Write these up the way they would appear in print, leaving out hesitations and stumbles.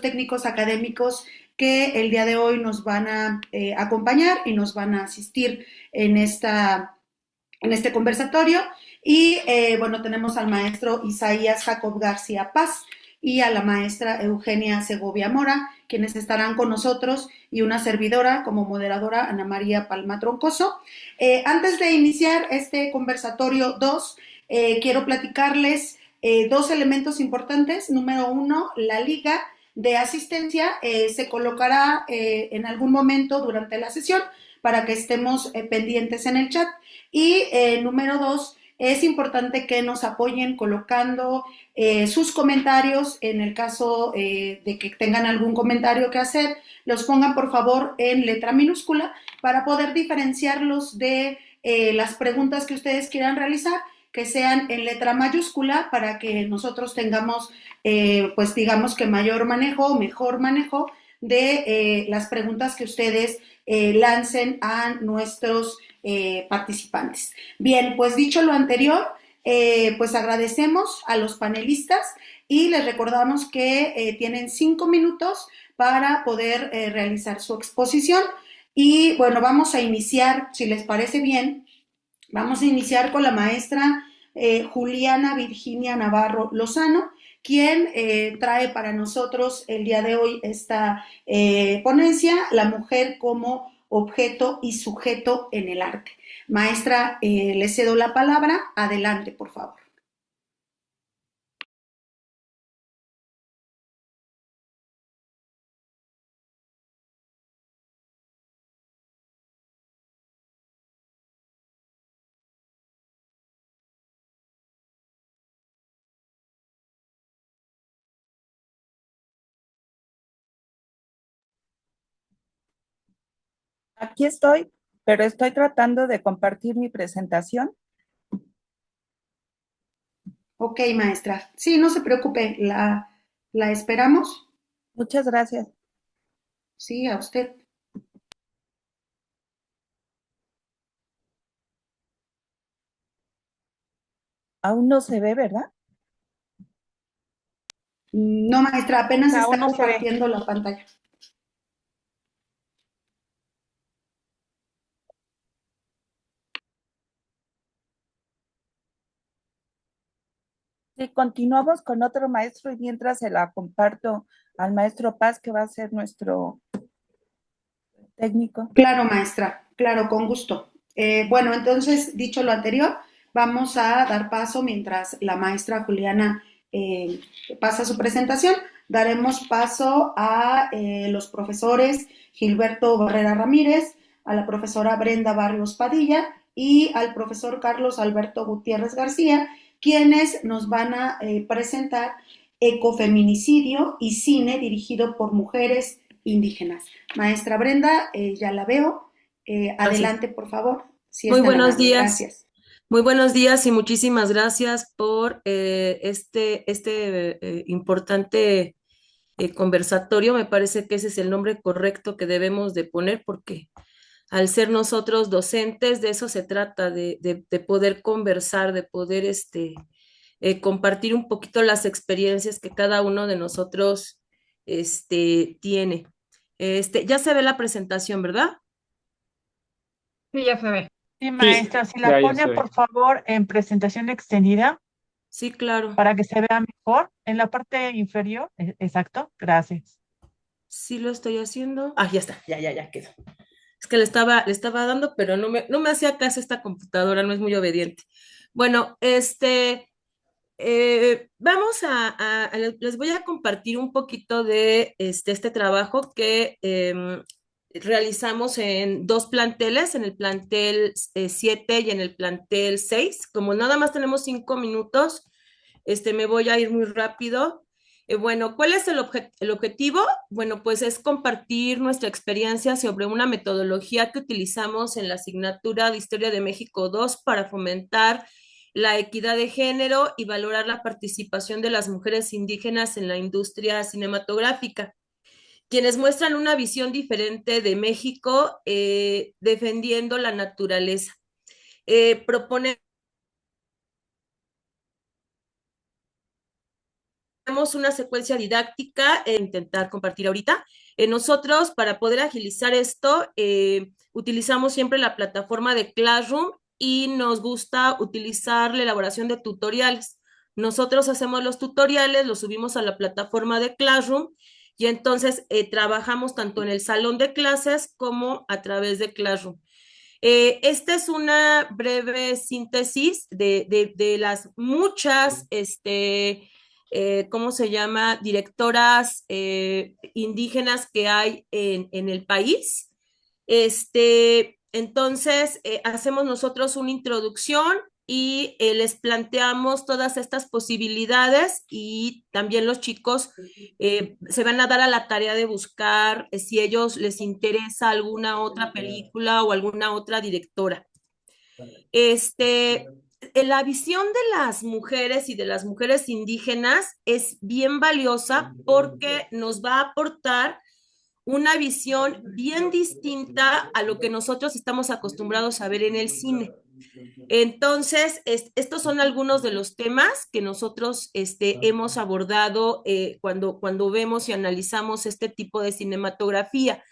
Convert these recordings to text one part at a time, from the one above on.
técnicos académicos que el día de hoy nos van a acompañar y nos van a asistir en en este conversatorio. Y bueno, tenemos al maestro Isaías Jacob García Paz y a la maestra Eugenia Segovia Mora, quienes estarán con nosotros, y una servidora como moderadora, Ana María Palma Troncoso. Antes de iniciar este conversatorio 2, quiero platicarles dos elementos importantes. Número uno, la liga de asistencia se colocará en algún momento durante la sesión para que estemos pendientes en el chat. Y número dos, es importante que nos apoyen colocando sus comentarios. En el caso de que tengan algún comentario que hacer, los pongan por favor en letra minúscula para poder diferenciarlos de las preguntas que ustedes quieran realizar, que sean en letra mayúscula, para que nosotros tengamos, pues digamos que mayor manejo, mejor manejo de las preguntas que ustedes lancen a nuestros participantes. Bien, pues dicho lo anterior, pues agradecemos a los panelistas y les recordamos que tienen 5 minutos para poder realizar su exposición. Y bueno, vamos a iniciar, si les parece bien, vamos a iniciar con la maestra Juliana Virginia Navarro Lozano, quien trae para nosotros el día de hoy esta ponencia, La mujer como objeto y sujeto en el arte. Maestra, le cedo la palabra. Adelante, por favor. Aquí estoy, pero estoy tratando de compartir mi presentación. Ok, maestra. Sí, no se preocupe, la esperamos. Muchas gracias. Sí, a usted. Aún no se ve, ¿verdad? No, maestra, apenas Aún está no se ve. compartiendo la pantalla. Sí, continuamos con otro maestro y mientras se la comparto al maestro Paz, que va a ser nuestro técnico. Claro, maestra, claro, con gusto. Bueno, entonces, dicho lo anterior, vamos a dar paso mientras la maestra Juliana eh, pasa su presentación. Daremos paso a los profesores Gilberto Barrera Ramírez, a la profesora Brenda Barrios Padilla y al profesor Carlos Alberto Gutiérrez García, quienes nos van a presentar Ecofeminicidio y cine dirigido por mujeres indígenas. Maestra Brenda, ya la veo. Gracias. Adelante, por favor, si es Muy tan buenos amable. días. Gracias. Muy buenos días y muchísimas gracias por importante conversatorio. Me parece que ese es el nombre correcto que debemos de poner porque al ser nosotros docentes, de eso se trata, de poder conversar, de poder compartir un poquito las experiencias que cada uno de nosotros tiene. Ya se ve la presentación, ¿verdad? Sí, ya se ve. Sí, Sí, maestra, si la ya se pone ve. por favor en presentación extendida Sí, claro. para que se vea mejor en la parte inferior. Exacto, gracias. Sí lo estoy haciendo. Ah, ya está, ya quedó. Es que le estaba dando, pero no me hacía caso esta computadora, no es muy obediente. Bueno, vamos les voy a compartir un poquito de este trabajo que realizamos en dos planteles, en el plantel 7 y en el plantel 6. Como nada más tenemos 5 minutos, me voy a ir muy rápido. Bueno, ¿cuál es el objetivo? Bueno, pues es compartir nuestra experiencia sobre una metodología que utilizamos en la asignatura de Historia de México 2 para fomentar la equidad de género y valorar la participación de las mujeres indígenas en la industria cinematográfica, quienes muestran una visión diferente de México, defendiendo la naturaleza. Proponemos tenemos una secuencia didáctica, intentar compartir ahorita. Nosotros, para poder agilizar esto, utilizamos siempre la plataforma de Classroom y nos gusta utilizar la elaboración de tutoriales. Nosotros hacemos los tutoriales, los subimos a la plataforma de Classroom y entonces trabajamos tanto en el salón de clases como a través de Classroom. Esta es una breve síntesis de las muchas, ¿cómo se llama? Directoras indígenas que hay en el país. Entonces, hacemos nosotros una introducción y les planteamos todas estas posibilidades y también los chicos se van a dar a la tarea de buscar si a ellos les interesa alguna otra película o alguna otra directora. La visión de las mujeres y de las mujeres indígenas es bien valiosa porque nos va a aportar una visión bien distinta a lo que nosotros estamos acostumbrados a ver en el cine. Entonces, estos son algunos de los temas que nosotros hemos abordado cuando vemos y analizamos este tipo de cinematografía.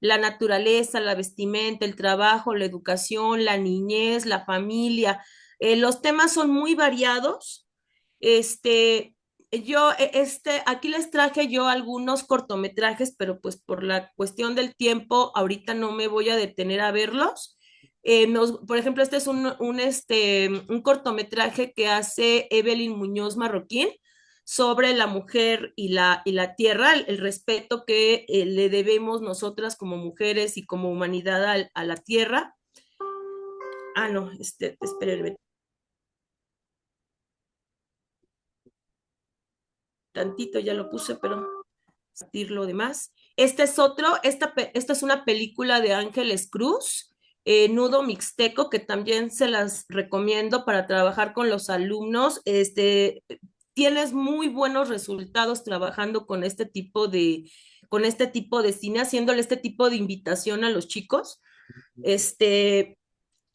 La naturaleza, la vestimenta, el trabajo, la educación, la niñez, la familia. Los temas son muy variados. Aquí les traje yo algunos cortometrajes, pero pues por la cuestión del tiempo, ahorita no me voy a detener a verlos. Por ejemplo, este es un cortometraje que hace Evelyn Muñoz Marroquín sobre la mujer y la tierra, el respeto que le debemos nosotras como mujeres y como humanidad a la tierra. Ah, no, espérenme tantito, ya lo puse, pero decir lo demás. Este es esta es una película de Ángeles Cruz, Nudo Mixteco, que también se las recomiendo para trabajar con los alumnos. Tienes muy buenos resultados trabajando con este tipo de cine, haciéndole este tipo de invitación a los chicos.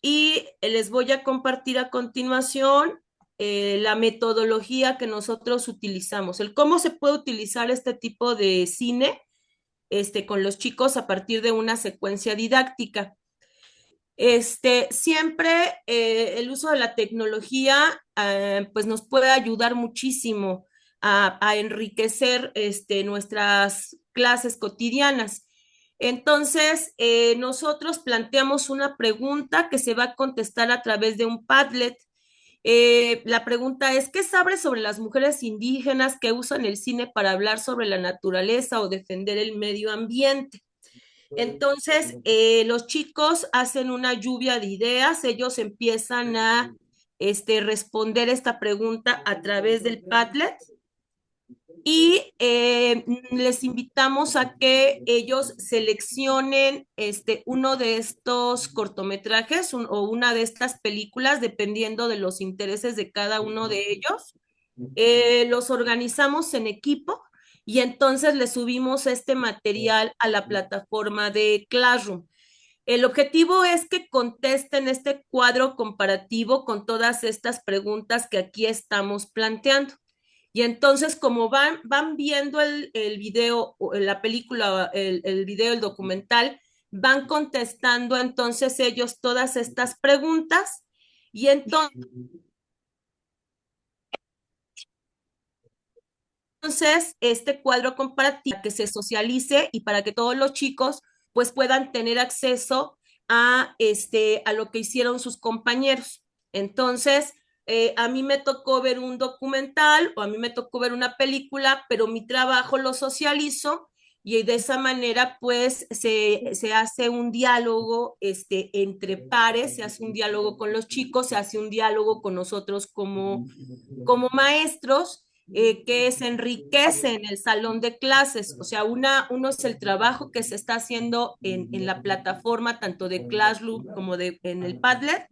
Y les voy a compartir a continuación la metodología que nosotros utilizamos, el cómo se puede utilizar este tipo de cine con los chicos a partir de una secuencia didáctica. Siempre el uso de la tecnología pues nos puede ayudar muchísimo a enriquecer nuestras clases cotidianas. Entonces, nosotros planteamos una pregunta que se va a contestar a través de un Padlet. La pregunta es, ¿qué sabes sobre las mujeres indígenas que usan el cine para hablar sobre la naturaleza o defender el medio ambiente? Entonces, los chicos hacen una lluvia de ideas, ellos empiezan a responder esta pregunta a través del Padlet y les invitamos a que ellos seleccionen uno de estos cortometrajes o una de estas películas, dependiendo de los intereses de cada uno de ellos. Los organizamos en equipo y entonces le subimos este material a la plataforma de Classroom. El objetivo es que contesten este cuadro comparativo con todas estas preguntas que aquí estamos planteando. Y entonces, como van viendo el video, la película, el video, el documental, van contestando entonces ellos todas estas preguntas y entonces este cuadro comparativo que se socialice y para que todos los chicos pues puedan tener acceso a lo que hicieron sus compañeros. Entonces, a mí me tocó ver un documental o a mí me tocó ver una película, pero mi trabajo lo socializo y de esa manera pues se hace un diálogo entre pares, se hace un diálogo con los chicos, se hace un diálogo con nosotros como maestros. Que se enriquece en el salón de clases, o sea, uno es el trabajo que se está haciendo en la plataforma, tanto de Classroom como en el Padlet,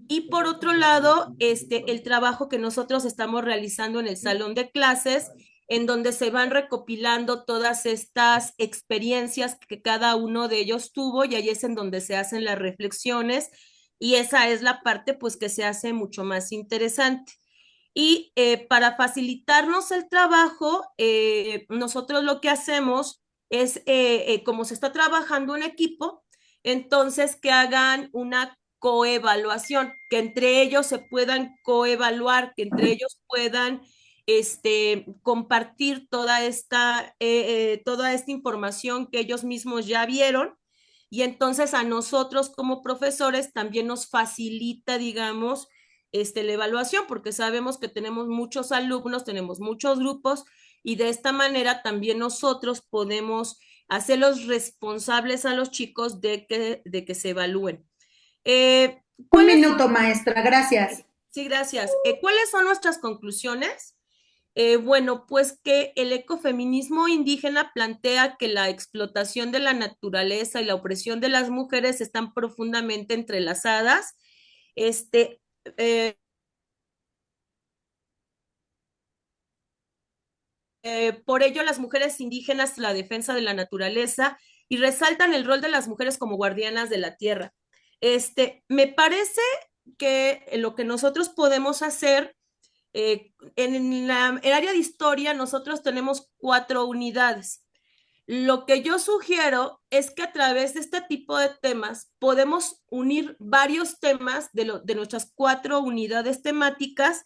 y por otro lado, el trabajo que nosotros estamos realizando en el salón de clases, en donde se van recopilando todas estas experiencias que cada uno de ellos tuvo, y ahí es en donde se hacen las reflexiones, y esa es la parte pues que se hace mucho más interesante. Y para facilitarnos el trabajo, nosotros lo que hacemos es, como se está trabajando en equipo, entonces que hagan una coevaluación, que entre ellos se puedan coevaluar, que entre ellos puedan compartir toda esta información que ellos mismos ya vieron. Y entonces a nosotros como profesores también nos facilita, digamos, la evaluación, porque sabemos que tenemos muchos alumnos, tenemos muchos grupos, y de esta manera también nosotros podemos hacerlos responsables a los chicos de que se evalúen. Un ¿Cuáles son? minuto, maestra, gracias. Sí, gracias. ¿Cuáles son nuestras conclusiones? Bueno, pues que el ecofeminismo indígena plantea que la explotación de la naturaleza y la opresión de las mujeres están profundamente entrelazadas. Este, eh, por ello, las mujeres indígenas, la defensa de la naturaleza, y resaltan el rol de las mujeres como guardianas de la tierra. Me parece que lo que nosotros podemos hacer en el área de historia, nosotros tenemos 4 unidades. Lo que yo sugiero es que a través de este tipo de temas podemos unir varios temas de nuestras 4 unidades temáticas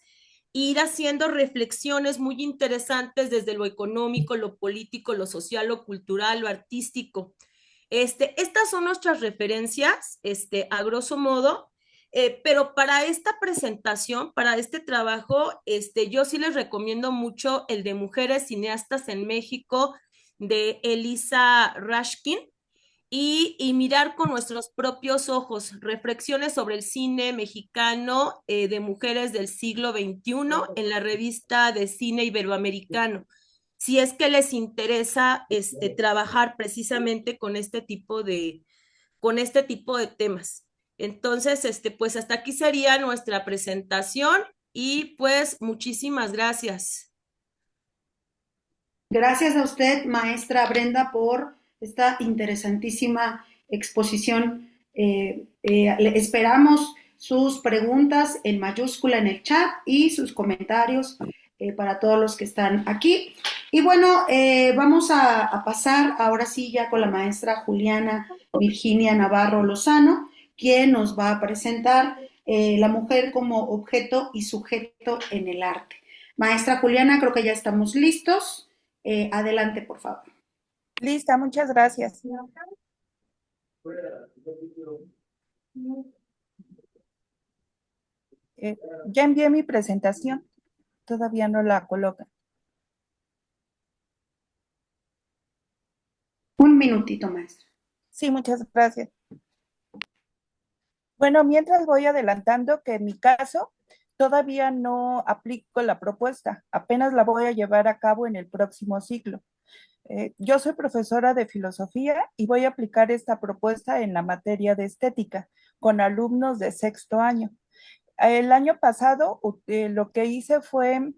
e ir haciendo reflexiones muy interesantes desde lo económico, lo político, lo social, lo cultural, lo artístico. Estas son nuestras referencias, a grosso modo, pero para esta presentación, para este trabajo, yo sí les recomiendo mucho el de Mujeres Cineastas en México, de Elisa Rashkin, y mirar con nuestros propios ojos reflexiones sobre el cine mexicano de mujeres del siglo XXI en la revista de cine iberoamericano, si es que les interesa trabajar precisamente con este tipo de temas. Entonces, pues hasta aquí sería nuestra presentación y pues muchísimas gracias. Gracias a usted, maestra Brenda, por esta interesantísima exposición. Esperamos sus preguntas en mayúscula en el chat y sus comentarios para todos los que están aquí. Y bueno, vamos a pasar ahora sí ya con la maestra Juliana Virginia Navarro Lozano, quien nos va a presentar la mujer como objeto y sujeto en el arte. Maestra Juliana, creo que ya estamos listos. Adelante, por favor. Lista, muchas gracias. Ya envié mi presentación, todavía no la colocan. Un minutito, maestra. Sí, muchas gracias. Bueno, mientras voy adelantando que en mi caso todavía no aplico la propuesta, apenas la voy a llevar a cabo en el próximo ciclo. Yo soy profesora de filosofía y voy a aplicar esta propuesta en la materia de estética con alumnos de 6º año. El año pasado lo que hice fue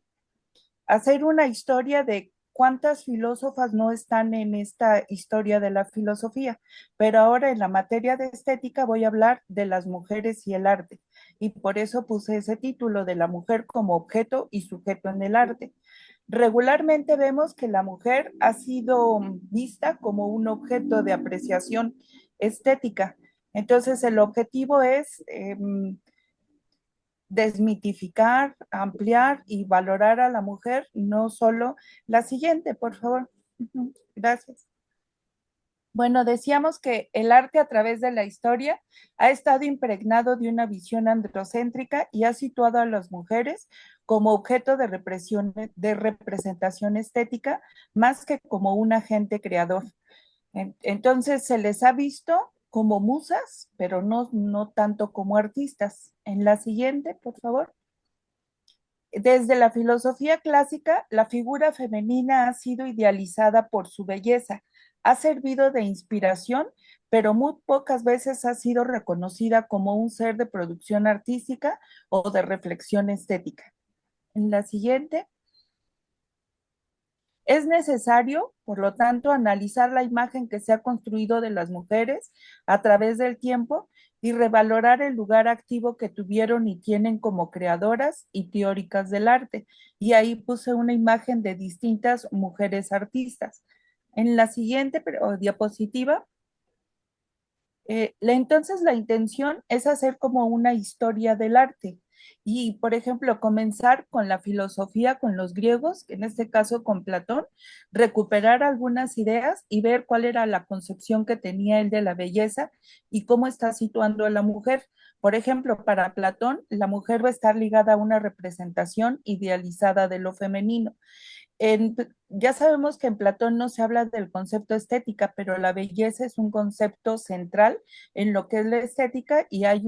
hacer una historia de cuántas filósofas no están en esta historia de la filosofía, pero ahora en la materia de estética voy a hablar de las mujeres y el arte, y por eso puse ese título de la mujer como objeto y sujeto en el arte. Regularmente vemos que la mujer ha sido vista como un objeto de apreciación estética. Entonces, el objetivo es desmitificar, ampliar y valorar a la mujer, no solo la siguiente, por favor. Gracias. Bueno, decíamos que el arte a través de la historia ha estado impregnado de una visión androcéntrica y ha situado a las mujeres como objeto de representación estética, más que como un agente creador. Entonces se les ha visto como musas, pero no tanto como artistas. En la siguiente, por favor. Desde la filosofía clásica, la figura femenina ha sido idealizada por su belleza, ha servido de inspiración, pero muy pocas veces ha sido reconocida como un ser de producción artística o de reflexión estética. En la siguiente. Es necesario, por lo tanto, analizar la imagen que se ha construido de las mujeres a través del tiempo y revalorar el lugar activo que tuvieron y tienen como creadoras y teóricas del arte. Y ahí puse una imagen de distintas mujeres artistas. En la siguiente diapositiva, entonces la intención es hacer como una historia del arte y, por ejemplo, comenzar con la filosofía, con los griegos, en este caso con Platón, recuperar algunas ideas y ver cuál era la concepción que tenía él de la belleza y cómo está situando a la mujer. Por ejemplo, para Platón, la mujer va a estar ligada a una representación idealizada de lo femenino. Ya sabemos que en Platón no se habla del concepto estética, pero la belleza es un concepto central en lo que es la estética y hay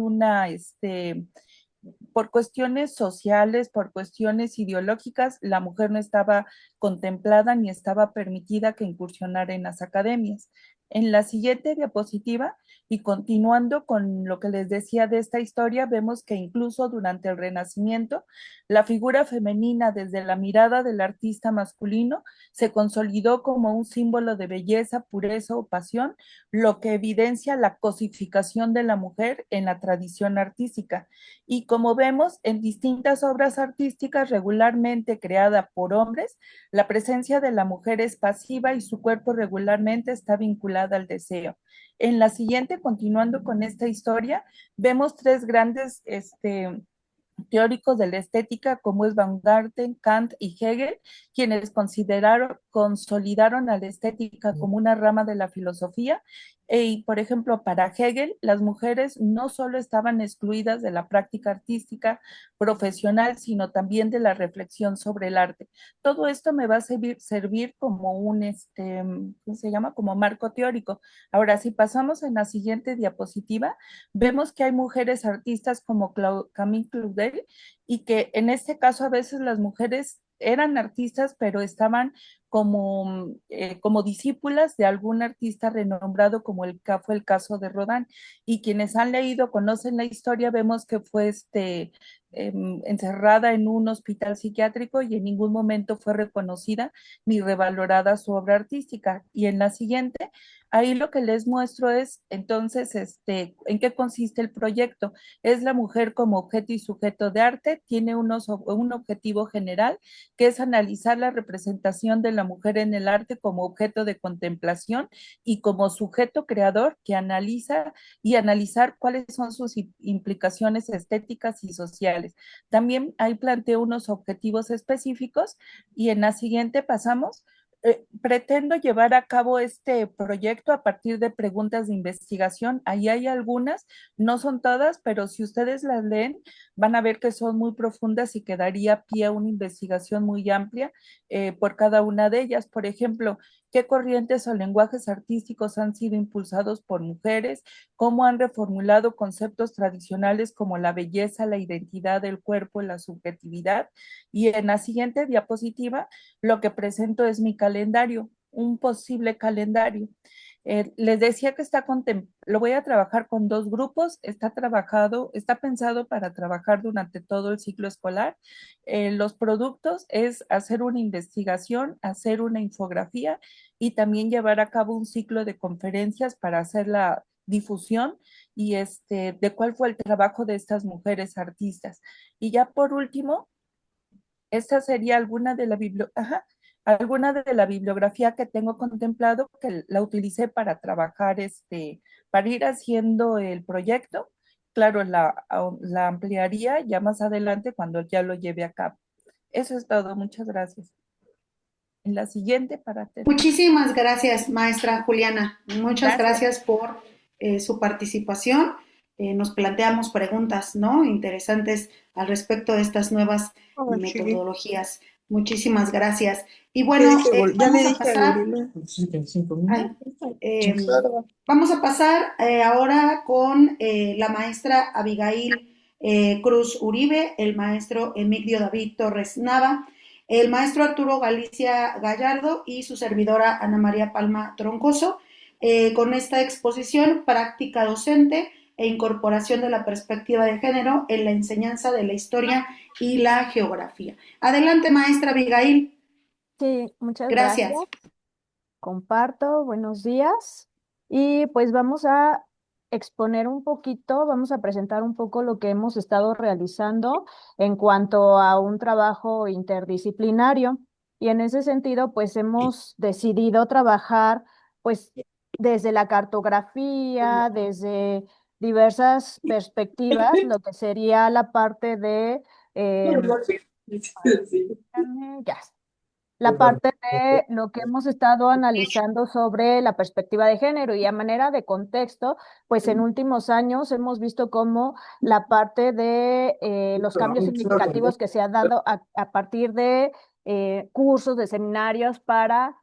por cuestiones sociales, por cuestiones ideológicas, la mujer no estaba contemplada ni estaba permitida que incursionara en las academias. En la siguiente diapositiva, y continuando con lo que les decía de esta historia, vemos que incluso durante el Renacimiento, la figura femenina desde la mirada del artista masculino se consolidó como un símbolo de belleza, pureza o pasión, lo que evidencia la cosificación de la mujer en la tradición artística. Y como vemos en distintas obras artísticas regularmente creadas por hombres, la presencia de la mujer es pasiva y su cuerpo regularmente está vinculada al deseo. En la siguiente, continuando con esta historia, vemos tres grandes teóricos de la estética como es Baumgarten, Kant y Hegel, quienes consolidaron a la estética como una rama de la filosofía. Y, por ejemplo, para Hegel, las mujeres no solo estaban excluidas de la práctica artística profesional, sino también de la reflexión sobre el arte. Todo esto me va a servir como ¿cómo se llama? Como marco teórico. Ahora, si pasamos en la siguiente diapositiva, vemos que hay mujeres artistas como Camille Claudel y que en este caso a veces las mujeres eran artistas, pero estaban como discípulas de algún artista renombrado, como fue el caso de Rodin. Y quienes han leído, conocen la historia, vemos que fue encerrada en un hospital psiquiátrico y en ningún momento fue reconocida ni revalorada su obra artística. Y en la siguiente, ahí lo que les muestro es entonces en qué consiste el proyecto. Es la mujer como objeto y sujeto de arte, tiene un objetivo general que es analizar la representación de la mujer en el arte como objeto de contemplación y como sujeto creador que analiza y analizar cuáles son sus implicaciones estéticas y sociales. También ahí planteo unos objetivos específicos y en la siguiente pasamos. Pretendo llevar a cabo este proyecto a partir de preguntas de investigación. Ahí hay algunas, no son todas, pero si ustedes las leen, van a ver que son muy profundas y que daría pie a una investigación muy amplia por cada una de ellas. Por ejemplo, qué corrientes o lenguajes artísticos han sido impulsados por mujeres, cómo han reformulado conceptos tradicionales como la belleza, la identidad del cuerpo, la subjetividad. Y en la siguiente diapositiva, lo que presento es mi calendario, un posible calendario. Les decía que lo voy a trabajar con dos grupos, está pensado para trabajar durante todo el ciclo escolar. Los productos es hacer una investigación, hacer una infografía y también llevar a cabo un ciclo de conferencias para hacer la difusión y de cuál fue el trabajo de estas mujeres artistas. Y ya por último, esta sería alguna de la bibliografía que tengo contemplado, que la utilicé para trabajar, para ir haciendo el proyecto. Claro, la ampliaría ya más adelante cuando ya lo lleve a cabo. Eso es todo. Muchas gracias. En la siguiente para terminar. Muchísimas gracias, maestra Juliana. Muchas Gracias. gracias por su participación. Nos planteamos preguntas, ¿no? Interesantes al respecto de estas nuevas metodologías. Muchísimas gracias. Y bueno, vamos a pasar ahora con la maestra Abigail Cruz Uribe, el maestro Emilio David Torres Nava, el maestro Arturo Galicia Gallardo y su servidora Ana María Palma Troncoso, con esta exposición Práctica Docente e Incorporación de la Perspectiva de Género en la Enseñanza de la Historia y la Geografía. Adelante, maestra Abigail. Sí, muchas Gracias. gracias. Comparto, buenos días. Y pues vamos a exponer un poquito, vamos a presentar un poco lo que hemos estado realizando en cuanto a un trabajo interdisciplinario. Y en ese sentido, pues hemos decidido trabajar, pues desde la cartografía, desde diversas perspectivas, lo que sería la parte de, ya, la parte de lo que hemos estado analizando sobre la perspectiva de género y a manera de contexto, pues en últimos años hemos visto cómo la parte de los cambios significativos que se han dado a partir de cursos, de seminarios para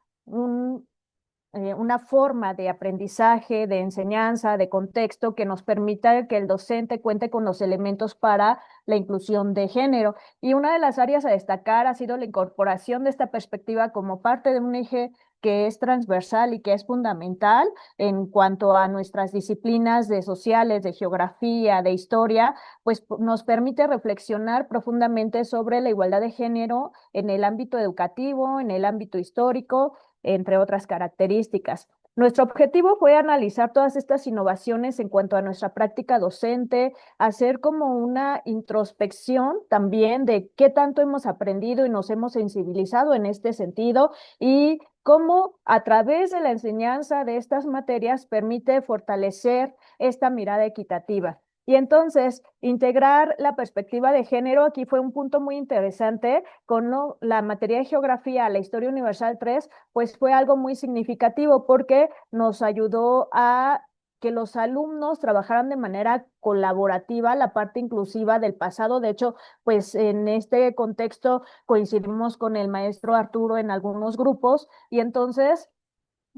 una forma de aprendizaje, de enseñanza, de contexto que nos permita que el docente cuente con los elementos para la inclusión de género. Y una de las áreas a destacar ha sido la incorporación de esta perspectiva como parte de un eje que es transversal y que es fundamental en cuanto a nuestras disciplinas de sociales, de geografía, de historia, pues nos permite reflexionar profundamente sobre la igualdad de género en el ámbito educativo, en el ámbito histórico, entre otras características. Nuestro objetivo fue analizar todas estas innovaciones en cuanto a nuestra práctica docente, hacer como una introspección también de qué tanto hemos aprendido y nos hemos sensibilizado en este sentido y cómo a través de la enseñanza de estas materias permite fortalecer esta mirada equitativa. Y entonces, integrar la perspectiva de género aquí fue un punto muy interesante con la materia de geografía, la historia universal 3, pues fue algo muy significativo porque nos ayudó a que los alumnos trabajaran de manera colaborativa la parte inclusiva del pasado. De hecho, pues en este contexto coincidimos con el maestro Arturo en algunos grupos y entonces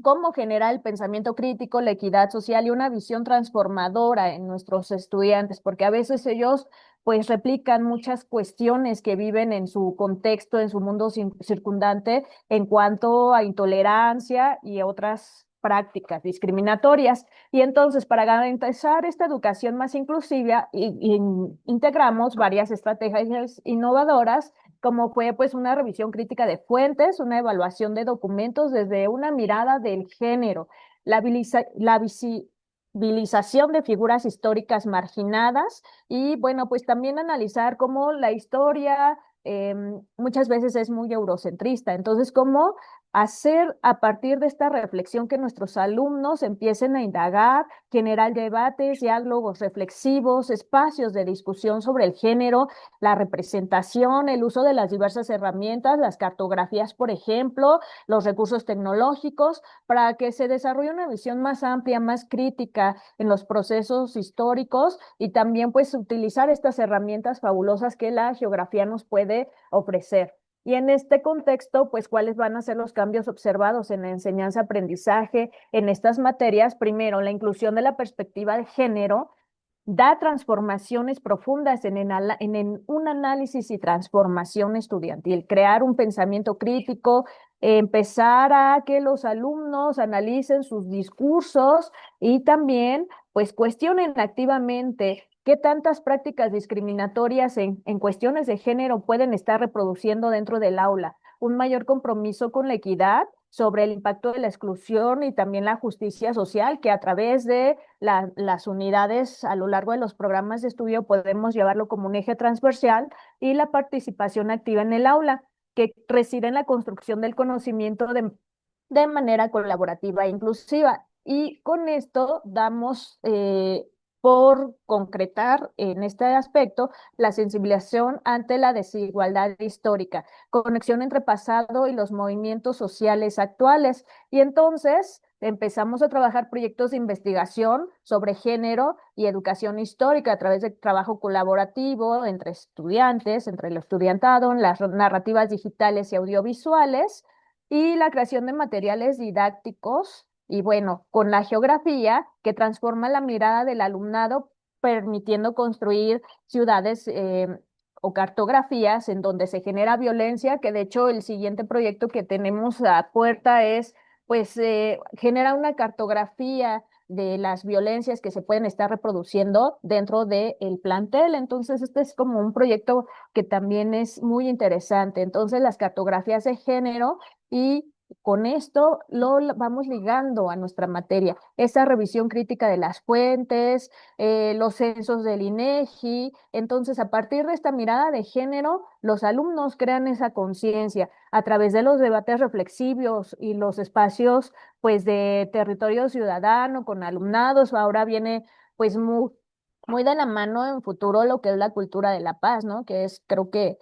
cómo genera el pensamiento crítico, la equidad social y una visión transformadora en nuestros estudiantes, porque a veces ellos pues replican muchas cuestiones que viven en su contexto, en su mundo circundante, en cuanto a intolerancia y otras prácticas discriminatorias. Y entonces, para garantizar esta educación más inclusiva, integramos varias estrategias innovadoras como fue pues una revisión crítica de fuentes, una evaluación de documentos desde una mirada del género, la visibilización de figuras históricas marginadas y bueno, pues también analizar cómo la historia muchas veces es muy eurocentrista, entonces cómo hacer a partir de esta reflexión que nuestros alumnos empiecen a indagar, generar debates, diálogos reflexivos, espacios de discusión sobre el género, la representación, el uso de las diversas herramientas, las cartografías, por ejemplo, los recursos tecnológicos, para que se desarrolle una visión más amplia, más crítica en los procesos históricos y también pues utilizar estas herramientas fabulosas que la geografía nos puede ofrecer. Y en este contexto, pues, ¿cuáles van a ser los cambios observados en la enseñanza-aprendizaje en estas materias? Primero, la inclusión de la perspectiva de género da transformaciones profundas en un análisis y transformación estudiantil, crear un pensamiento crítico, empezar a que los alumnos analicen sus discursos y también pues cuestionen activamente qué tantas prácticas discriminatorias en cuestiones de género pueden estar reproduciendo dentro del aula, un mayor compromiso con la equidad sobre el impacto de la exclusión y también la justicia social, que a través de las unidades a lo largo de los programas de estudio podemos llevarlo como un eje transversal y la participación activa en el aula, que reside en la construcción del conocimiento de manera colaborativa e inclusiva. Y con esto damos por concretar en este aspecto la sensibilización ante la desigualdad histórica, conexión entre pasado y los movimientos sociales actuales. Y entonces empezamos a trabajar proyectos de investigación sobre género y educación histórica a través de trabajo colaborativo entre estudiantes, entre el estudiantado, en las narrativas digitales y audiovisuales y la creación de materiales didácticos y bueno, con la geografía que transforma la mirada del alumnado, permitiendo construir ciudades o cartografías en donde se genera violencia, que de hecho el siguiente proyecto que tenemos a puerta es, pues, genera una cartografía de las violencias que se pueden estar reproduciendo dentro del plantel. Entonces, este es como un proyecto que también es muy interesante. Entonces, las cartografías de género y con esto vamos ligando a nuestra materia. Esa revisión crítica de las fuentes, los censos del INEGI. Entonces, a partir de esta mirada de género, los alumnos crean esa conciencia a través de los debates reflexivos y los espacios, pues, de territorio ciudadano con alumnados. Ahora viene, pues, muy de la mano en futuro lo que es la cultura de la paz, ¿no? Que es, creo que,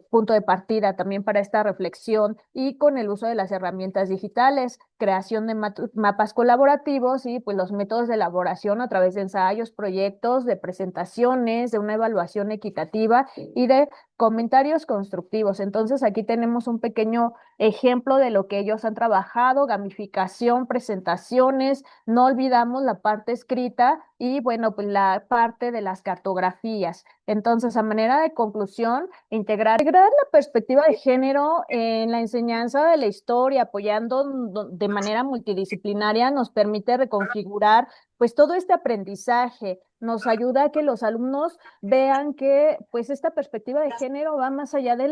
punto de partida también para esta reflexión y con el uso de las herramientas digitales, creación de mapas colaborativos y pues los métodos de elaboración a través de ensayos, proyectos, de presentaciones, de una evaluación equitativa y de comentarios constructivos. Entonces aquí tenemos un pequeño ejemplo de lo que ellos han trabajado: gamificación, presentaciones, no olvidamos la parte escrita y bueno, pues la parte de las cartografías. Entonces, a manera de conclusión, integrar la perspectiva de género en la enseñanza de la historia, apoyando de manera multidisciplinaria, nos permite reconfigurar pues todo este aprendizaje, nos ayuda a que los alumnos vean que pues esta perspectiva de género va más allá de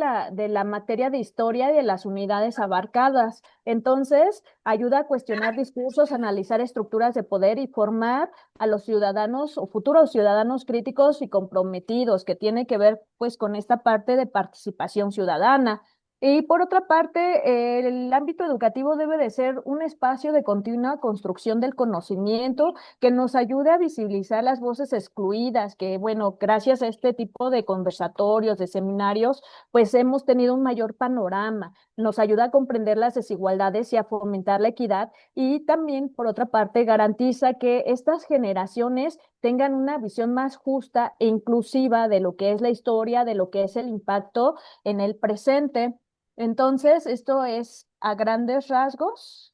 la materia de historia y de las unidades abarcadas. Entonces, ayuda a cuestionar discursos, analizar estructuras de poder y formar a los ciudadanos o futuros ciudadanos críticos y comprometidos, que tiene que ver pues con esta parte de participación ciudadana. Y por otra parte, el ámbito educativo debe de ser un espacio de continua construcción del conocimiento que nos ayude a visibilizar las voces excluidas, que bueno, gracias a este tipo de conversatorios, de seminarios, pues hemos tenido un mayor panorama, nos ayuda a comprender las desigualdades y a fomentar la equidad y también, por otra parte, garantiza que estas generaciones tengan una visión más justa e inclusiva de lo que es la historia, de lo que es el impacto en el presente. Entonces, esto es a grandes rasgos,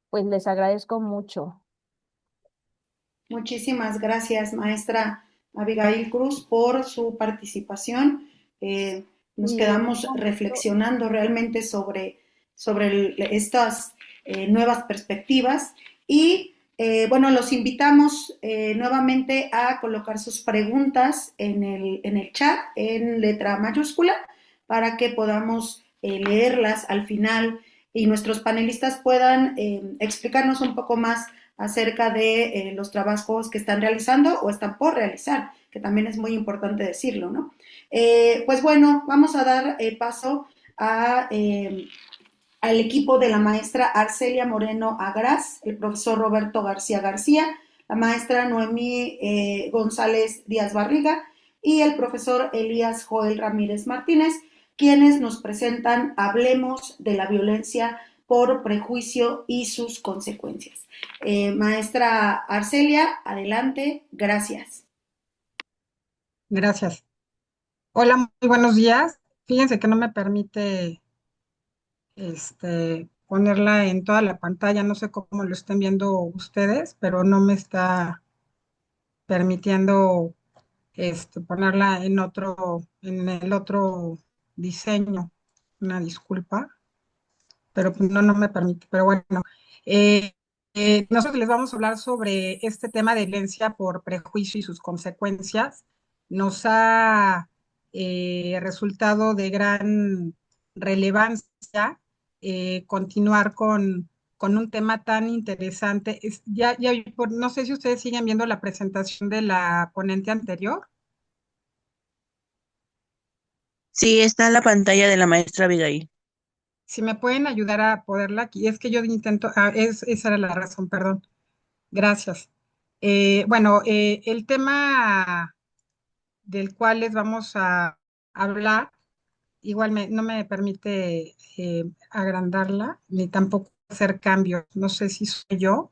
pues les agradezco mucho. Muchísimas gracias, maestra Abigail Cruz, por su participación. Nos Y quedamos reflexionando realmente sobre estas nuevas perspectivas y bueno, los invitamos nuevamente a colocar sus preguntas en el chat en letra mayúscula para que podamos leerlas al final y nuestros panelistas puedan explicarnos un poco más acerca de los trabajos que están realizando o están por realizar, que también es muy importante decirlo, ¿no? Pues bueno, vamos a dar paso al equipo de la maestra Arcelia Moreno Agras, el profesor Roberto García García, la maestra Noemí González Díaz Barriga y el profesor Elías Joel Ramírez Martínez, quienes nos presentan Hablemos de la violencia por prejuicio y sus consecuencias. Maestra Arcelia, adelante, gracias. Gracias. Hola, muy buenos días. Fíjense que no me permite ponerla en toda la pantalla. No sé cómo lo estén viendo ustedes, pero no me está permitiendo ponerla en el otro diseño. Una disculpa, pero pues no me permite. Pero bueno, eh, nosotros les vamos a hablar sobre este tema de violencia por prejuicio y sus consecuencias. Nos ha resultado de gran relevancia continuar con un tema tan interesante. No sé si ustedes siguen viendo la presentación de la ponente anterior. Sí, está en la pantalla de la maestra Abigail. Si me pueden ayudar a poderla aquí, es que yo intento, esa era la razón, perdón. Gracias. Bueno, el tema del cual les vamos a hablar, igual no me permite agrandarla, ni tampoco hacer cambios. No sé si soy yo.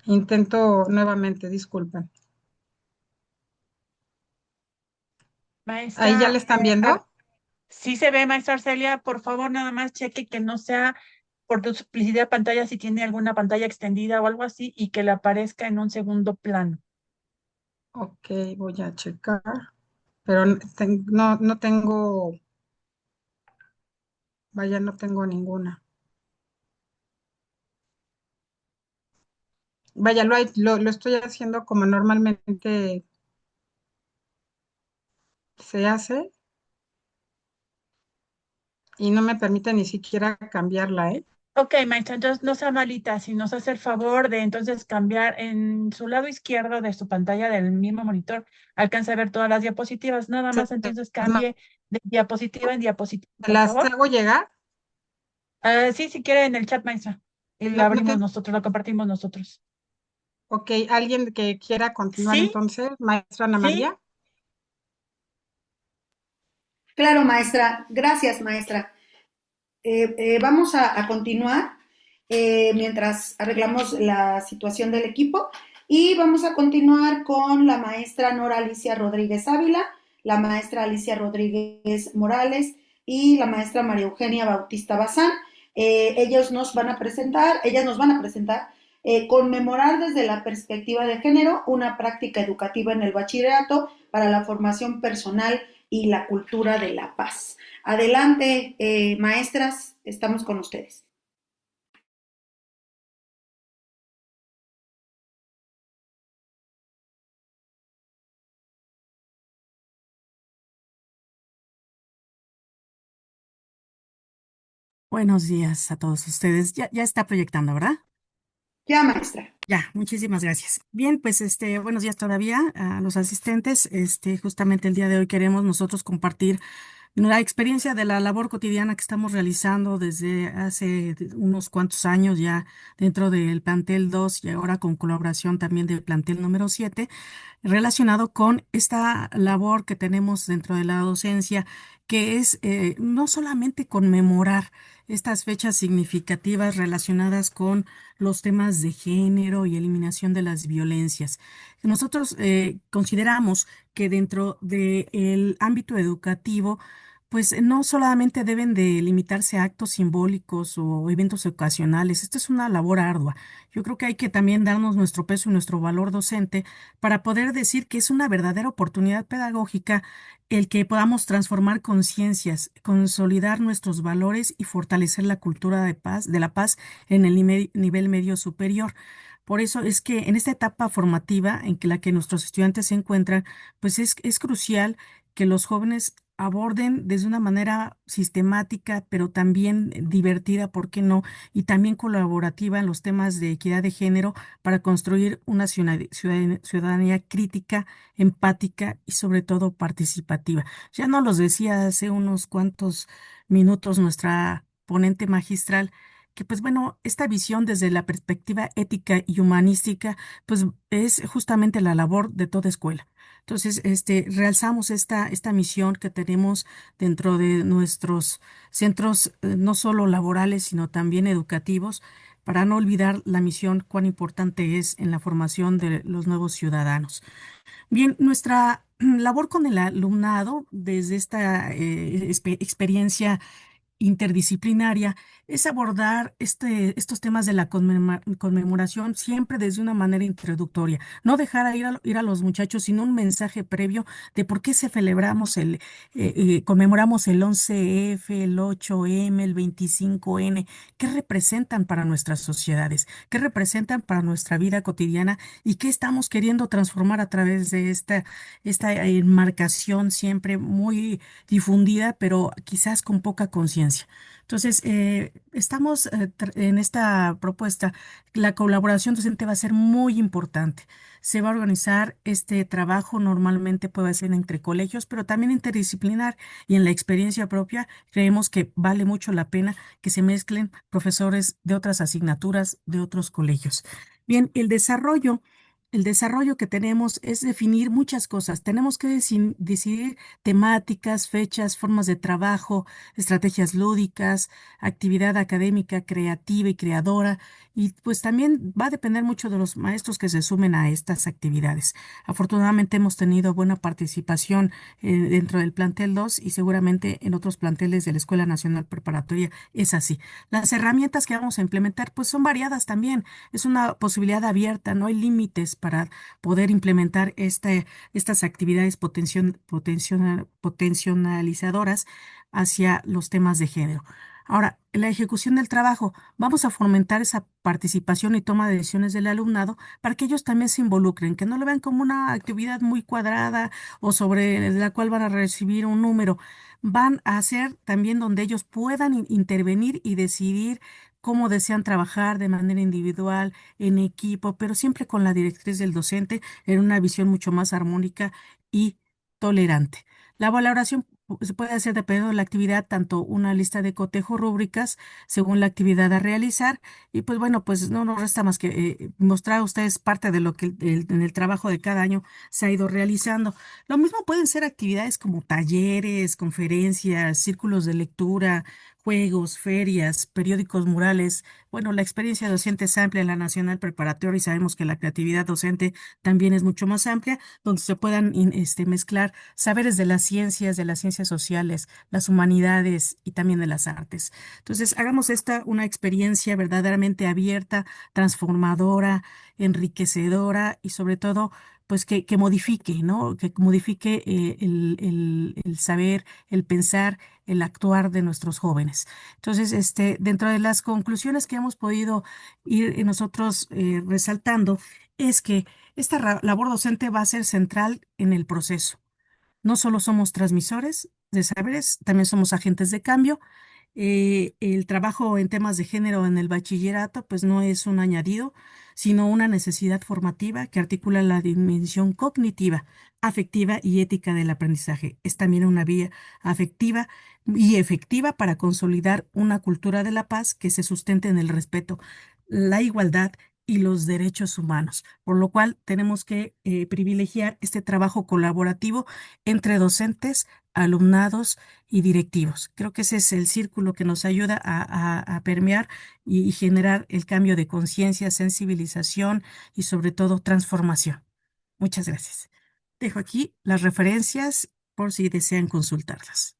Intento nuevamente, disculpen. ¿Ahí ya Maestra, le están viendo? sí se ve, maestra Arcelia, por favor, nada más cheque que no sea por duplicidad de pantalla si tiene alguna pantalla extendida o algo así y que le aparezca en un segundo plano. Ok, voy a checar, pero no tengo, vaya, no tengo ninguna. Vaya, lo estoy haciendo como normalmente se hace. y no me permite ni siquiera cambiarla, ¿eh? Ok, maestra, entonces no sea malita, si nos hace el favor de entonces cambiar en su lado izquierdo de su pantalla del mismo monitor, alcanza a ver todas las diapositivas, nada Se más entonces las ma- cambie de diapositiva en diapositiva, ¿Te por las favor. hago llegar? Sí, si quiere en el chat, maestra, y la No, no abrimos te... nosotros, la compartimos nosotros. Ok, ¿alguien que quiera continuar Sí, entonces? Maestra Ana sí, María. Claro, maestra. Gracias, maestra. Vamos a continuar mientras arreglamos la situación del equipo y vamos a continuar con la maestra Nora Alicia Rodríguez Ávila, la maestra Alicia Rodríguez Morales y la maestra María Eugenia Bautista Bazán. Ellas nos van a presentar conmemorar desde la perspectiva de género una práctica educativa en el bachillerato para la formación personal y la cultura de la paz. Adelante, maestras, estamos con ustedes. Buenos días a todos ustedes. Ya está proyectando, ¿verdad? Ya, maestra. Ya, muchísimas gracias. Bien, pues buenos días todavía a los asistentes. Justamente el día de hoy queremos nosotros compartir la experiencia de la labor cotidiana que estamos realizando desde hace unos cuantos años ya dentro del plantel 2 y ahora con colaboración también del plantel número 7 relacionado con esta labor que tenemos dentro de la docencia, que es no solamente conmemorar estas fechas significativas relacionadas con los temas de género y eliminación de las violencias. Nosotros consideramos que dentro del ámbito educativo, pues no solamente deben de limitarse a actos simbólicos o eventos ocasionales. Esta es una labor ardua. Yo creo que hay que también darnos nuestro peso y nuestro valor docente para poder decir que es una verdadera oportunidad pedagógica el que podamos transformar conciencias, consolidar nuestros valores y fortalecer la cultura de la paz en el nivel medio superior. Por eso es que en esta etapa formativa en que la que nuestros estudiantes se encuentran, pues es crucial que los jóvenes aborden desde una manera sistemática, pero también divertida, ¿por qué no? Y también colaborativa en los temas de equidad de género para construir una ciudadanía crítica, empática y sobre todo participativa. Ya nos los decía hace unos cuantos minutos nuestra ponente magistral, que pues bueno, esta visión desde la perspectiva ética y humanística, pues es justamente la labor de toda escuela. Entonces, realzamos esta misión que tenemos dentro de nuestros centros, no solo laborales, sino también educativos, para no olvidar la misión cuán importante es en la formación de los nuevos ciudadanos. Bien, nuestra labor con el alumnado desde esta experiencia interdisciplinaria es abordar estos temas de la conmemoración siempre desde una manera introductoria, no dejar ir a los muchachos sin un mensaje previo de por qué se celebramos conmemoramos el 11F, el 8M, el 25N, qué representan para nuestras sociedades, qué representan para nuestra vida cotidiana y qué estamos queriendo transformar a través de esta enmarcación siempre muy difundida, pero quizás con poca conciencia. Entonces, estamos en esta propuesta. La colaboración docente va a ser muy importante. Se va a organizar este trabajo, normalmente puede ser entre colegios, pero también interdisciplinar y en la experiencia propia creemos que vale mucho la pena que se mezclen profesores de otras asignaturas de otros colegios. Bien, el desarrollo que tenemos es definir muchas cosas. Tenemos que decidir temáticas, fechas, formas de trabajo, estrategias lúdicas, actividad académica, creativa y creadora. Y pues también va a depender mucho de los maestros que se sumen a estas actividades. Afortunadamente hemos tenido buena participación dentro del plantel 2 y seguramente en otros planteles de la Escuela Nacional Preparatoria es así. Las herramientas que vamos a implementar pues son variadas también. Es una posibilidad abierta, no hay límites para poder implementar estas actividades potencializadoras hacia los temas de género. Ahora, la ejecución del trabajo. Vamos a fomentar esa participación y toma de decisiones del alumnado para que ellos también se involucren, que no lo vean como una actividad muy cuadrada o sobre la cual van a recibir un número. Van a hacer también donde ellos puedan intervenir y decidir cómo desean trabajar de manera individual, en equipo, pero siempre con la directriz del docente en una visión mucho más armónica y tolerante. La valoración se puede hacer dependiendo de la actividad, tanto una lista de cotejo, rúbricas, según la actividad a realizar, y pues bueno, pues no nos resta más que mostrar a ustedes parte de lo que en el trabajo de cada año se ha ido realizando. Lo mismo pueden ser actividades como talleres, conferencias, círculos de lectura, juegos, ferias, periódicos murales. Bueno, la experiencia docente es amplia en la nacional preparatoria y sabemos que la creatividad docente también es mucho más amplia, donde se puedan mezclar saberes de las ciencias sociales, las humanidades y también de las artes. Entonces, hagamos esta una experiencia verdaderamente abierta, transformadora, enriquecedora y sobre todo, pues que modifique, ¿no? Que modifique el saber, el pensar, el actuar de nuestros jóvenes. Entonces, dentro de las conclusiones que hemos podido ir nosotros resaltando, es que esta labor docente va a ser central en el proceso. No solo somos transmisores de saberes, también somos agentes de cambio. El trabajo en temas de género en el bachillerato, pues no es un añadido, sino una necesidad formativa que articula la dimensión cognitiva, afectiva y ética del aprendizaje. Es también una vía afectiva y efectiva para consolidar una cultura de la paz que se sustente en el respeto, la igualdad y los derechos humanos, por lo cual tenemos que privilegiar este trabajo colaborativo entre docentes, alumnados y directivos. Creo que ese es el círculo que nos ayuda a permear y generar el cambio de conciencia, sensibilización y sobre todo transformación. Muchas gracias. Dejo aquí las referencias por si desean consultarlas.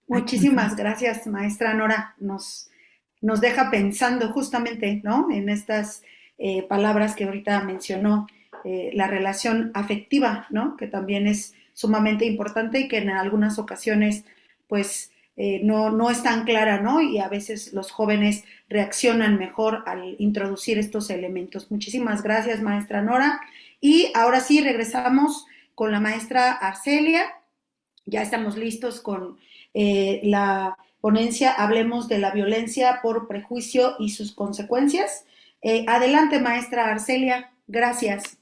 Muchísimas gracias, maestra Nora. Nos deja pensando justamente, ¿no? En estas palabras que ahorita mencionó, la relación afectiva, ¿no? Que también es sumamente importante y que en algunas ocasiones, pues, no es tan clara, ¿no? Y a veces los jóvenes reaccionan mejor al introducir estos elementos. Muchísimas gracias, maestra Nora. Y ahora sí, regresamos con la maestra Arcelia. Ya estamos listos con la ponencia. Hablemos de la violencia por prejuicio y sus consecuencias. Adelante, maestra Arcelia. Gracias.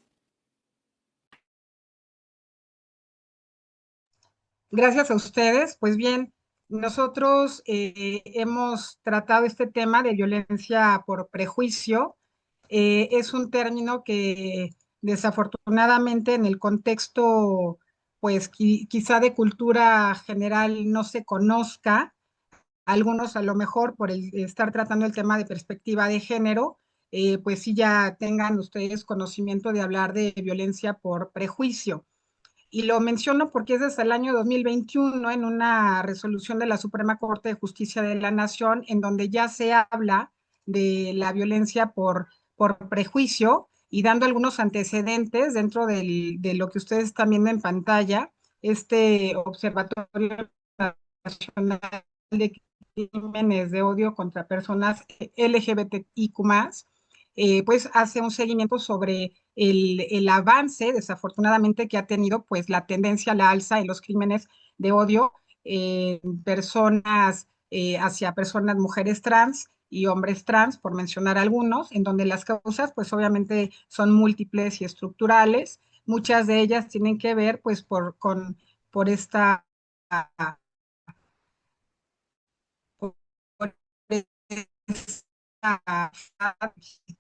Gracias a ustedes. Pues bien, nosotros hemos tratado este tema de violencia por prejuicio. Es un término que desafortunadamente en el contexto, pues quizá de cultura general no se conozca. Algunos a lo mejor por el estar tratando el tema de perspectiva de género, pues sí ya tengan ustedes conocimiento de hablar de violencia por prejuicio. Y lo menciono porque es desde el año 2021 en una resolución de la Suprema Corte de Justicia de la Nación en donde ya se habla de la violencia por prejuicio y dando algunos antecedentes dentro de lo que ustedes están viendo en pantalla, este Observatorio Nacional de Crímenes de Odio contra Personas LGBTIQ+, pues hace un seguimiento sobre el avance, desafortunadamente, que ha tenido pues la tendencia a la alza en los crímenes de odio personas, hacia personas, mujeres trans y hombres trans, por mencionar algunos, en donde las causas pues obviamente son múltiples y estructurales. Muchas de ellas tienen que ver pues por esta por esta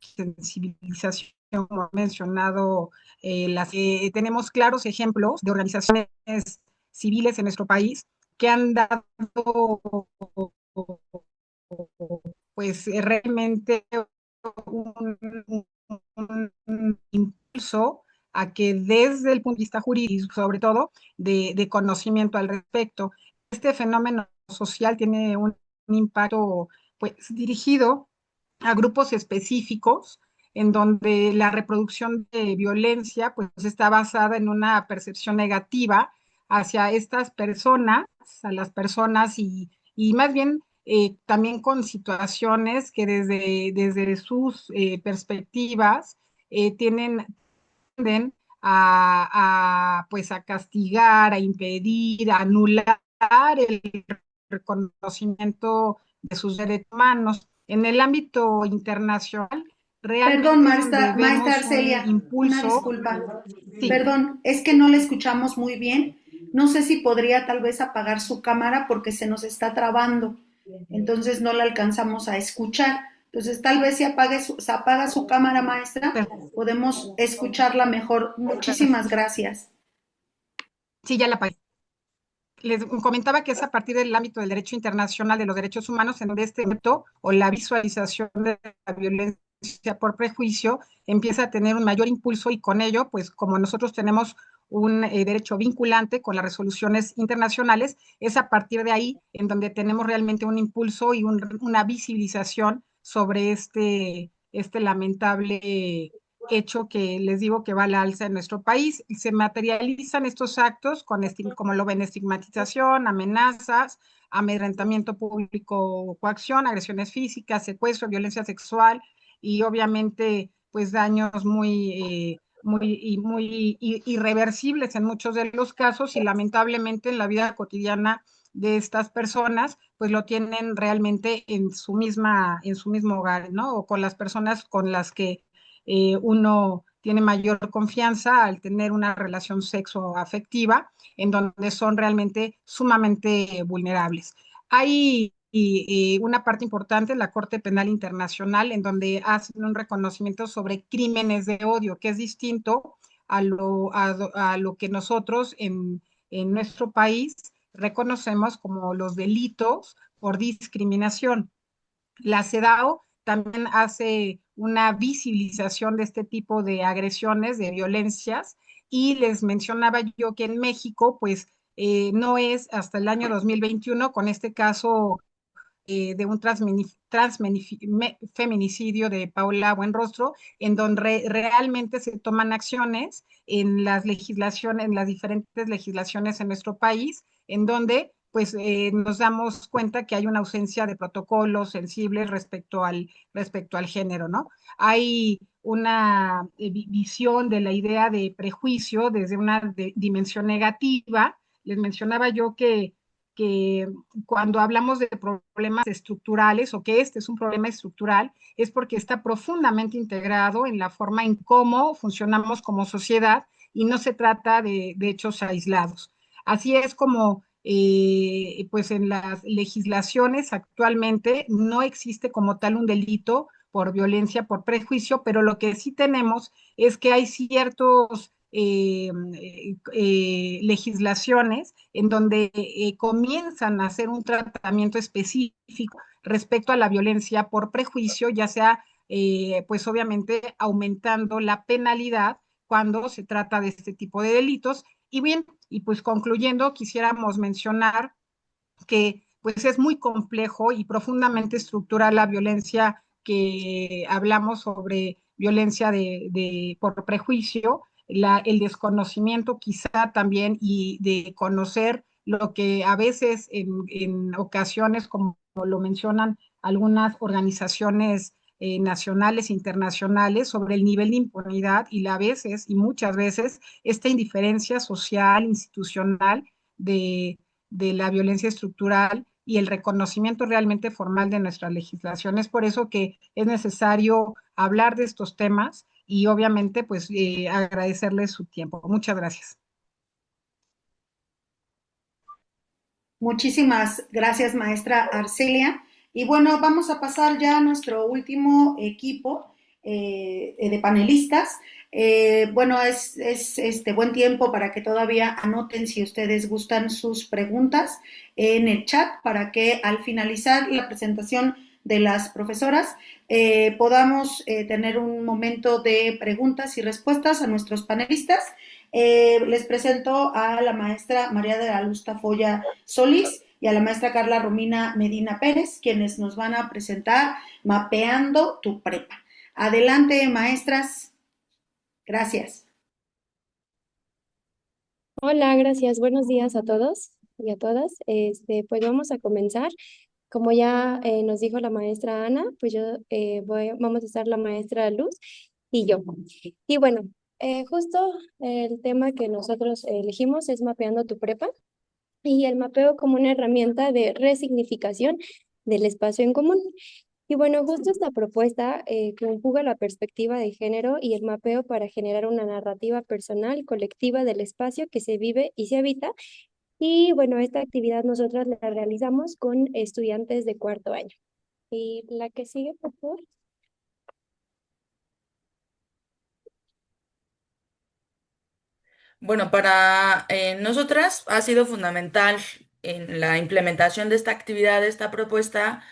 sensibilización, como he mencionado, tenemos claros ejemplos de organizaciones civiles en nuestro país que han dado pues realmente un, un impulso a que desde el punto de vista jurídico, sobre todo de conocimiento al respecto, este fenómeno social tiene un impacto pues dirigido a grupos específicos en donde la reproducción de violencia pues está basada en una percepción negativa hacia estas personas, a las personas y más bien también con situaciones que desde sus perspectivas tienden pues a castigar, a impedir, a anular el reconocimiento de sus derechos humanos. En el ámbito internacional, Perdón, realmente es donde maestra vemos un Arcelia, una impulso. disculpa. Sí, Perdón, es que no le escuchamos muy bien. No sé si podría tal vez apagar su cámara porque se nos está trabando. Entonces no la alcanzamos a escuchar. Entonces tal vez si se apaga su cámara, maestra, podemos escucharla mejor. Muchísimas gracias. sí, ya la pagué. Les comentaba que es a partir del ámbito del derecho internacional de los derechos humanos en donde este ámbito o la visualización de la violencia por prejuicio empieza a tener un mayor impulso y con ello, pues como nosotros tenemos un derecho vinculante con las resoluciones internacionales, es a partir de ahí en donde tenemos realmente un impulso y una visibilización sobre este lamentable hecho que les digo que va a la alza en nuestro país. Se materializan estos actos con, como lo ven, estigmatización, amenazas, amedrentamiento público, coacción, agresiones físicas, secuestro, violencia sexual y obviamente pues daños muy irreversibles en muchos de los casos y lamentablemente en la vida cotidiana de estas personas, pues lo tienen realmente en su mismo hogar, ¿no? O con las personas con las que uno tiene mayor confianza al tener una relación sexoafectiva en donde son realmente sumamente vulnerables. Hay una parte importante, la Corte Penal Internacional, en donde hacen un reconocimiento sobre crímenes de odio, que es distinto a lo que nosotros en nuestro país reconocemos como los delitos por discriminación. La CEDAW también hace una visibilización de este tipo de agresiones, de violencias, y les mencionaba yo que en México, pues no es hasta el año 2021 con este caso de un feminicidio de Paula Buenrostro, en donde realmente se toman acciones en las legislaciones, en las diferentes legislaciones en nuestro país, en donde pues nos damos cuenta que hay una ausencia de protocolos sensibles respecto al género, ¿no? Hay una visión de la idea de prejuicio desde una dimensión negativa. Les mencionaba yo que cuando hablamos de problemas estructurales o que este es un problema estructural, es porque está profundamente integrado en la forma en cómo funcionamos como sociedad y no se trata de hechos aislados. Así es como, pues en las legislaciones actualmente no existe como tal un delito por violencia, por prejuicio, pero lo que sí tenemos es que hay ciertos legislaciones en donde comienzan a hacer un tratamiento específico respecto a la violencia por prejuicio, ya sea, pues obviamente, aumentando la penalidad cuando se trata de este tipo de delitos. Y bien, y pues concluyendo, quisiéramos mencionar que pues es muy complejo y profundamente estructural la violencia que hablamos sobre violencia por prejuicio, el desconocimiento quizá también y de conocer lo que a veces en ocasiones, como lo mencionan algunas organizaciones nacionales, internacionales, sobre el nivel de impunidad y a veces, y muchas veces, esta indiferencia social, institucional de la violencia estructural y el reconocimiento realmente formal de nuestra legislación. Es por eso que es necesario hablar de estos temas y obviamente pues agradecerles su tiempo. Muchas gracias. Muchísimas gracias, maestra Arcelia. Y bueno, vamos a pasar ya a nuestro último equipo de panelistas. Bueno, es este buen tiempo para que todavía anoten si ustedes gustan sus preguntas en el chat para que al finalizar la presentación de las profesoras podamos tener un momento de preguntas y respuestas a nuestros panelistas. Les presento a la maestra María de la Luz Tafoya Solís y a la maestra Carla Romina Medina Pérez, quienes nos van a presentar Mapeando tu Prepa. Adelante, maestras. Gracias. Hola, gracias. Buenos días a todos. y a todas. Pues vamos a comenzar. Como ya nos dijo la maestra Ana, pues vamos a estar la maestra Luz y yo. Y bueno, justo el tema que nosotros elegimos es mapeando tu prepa y el mapeo como una herramienta de resignificación del espacio en común. Y bueno, justo esta propuesta conjuga la perspectiva de género y el mapeo para generar una narrativa personal y colectiva del espacio que se vive y se habita. Y bueno, esta actividad nosotras la realizamos con estudiantes de cuarto año. Y la que sigue, por favor. Bueno, para nosotras ha sido fundamental en la implementación de esta actividad, de esta propuesta,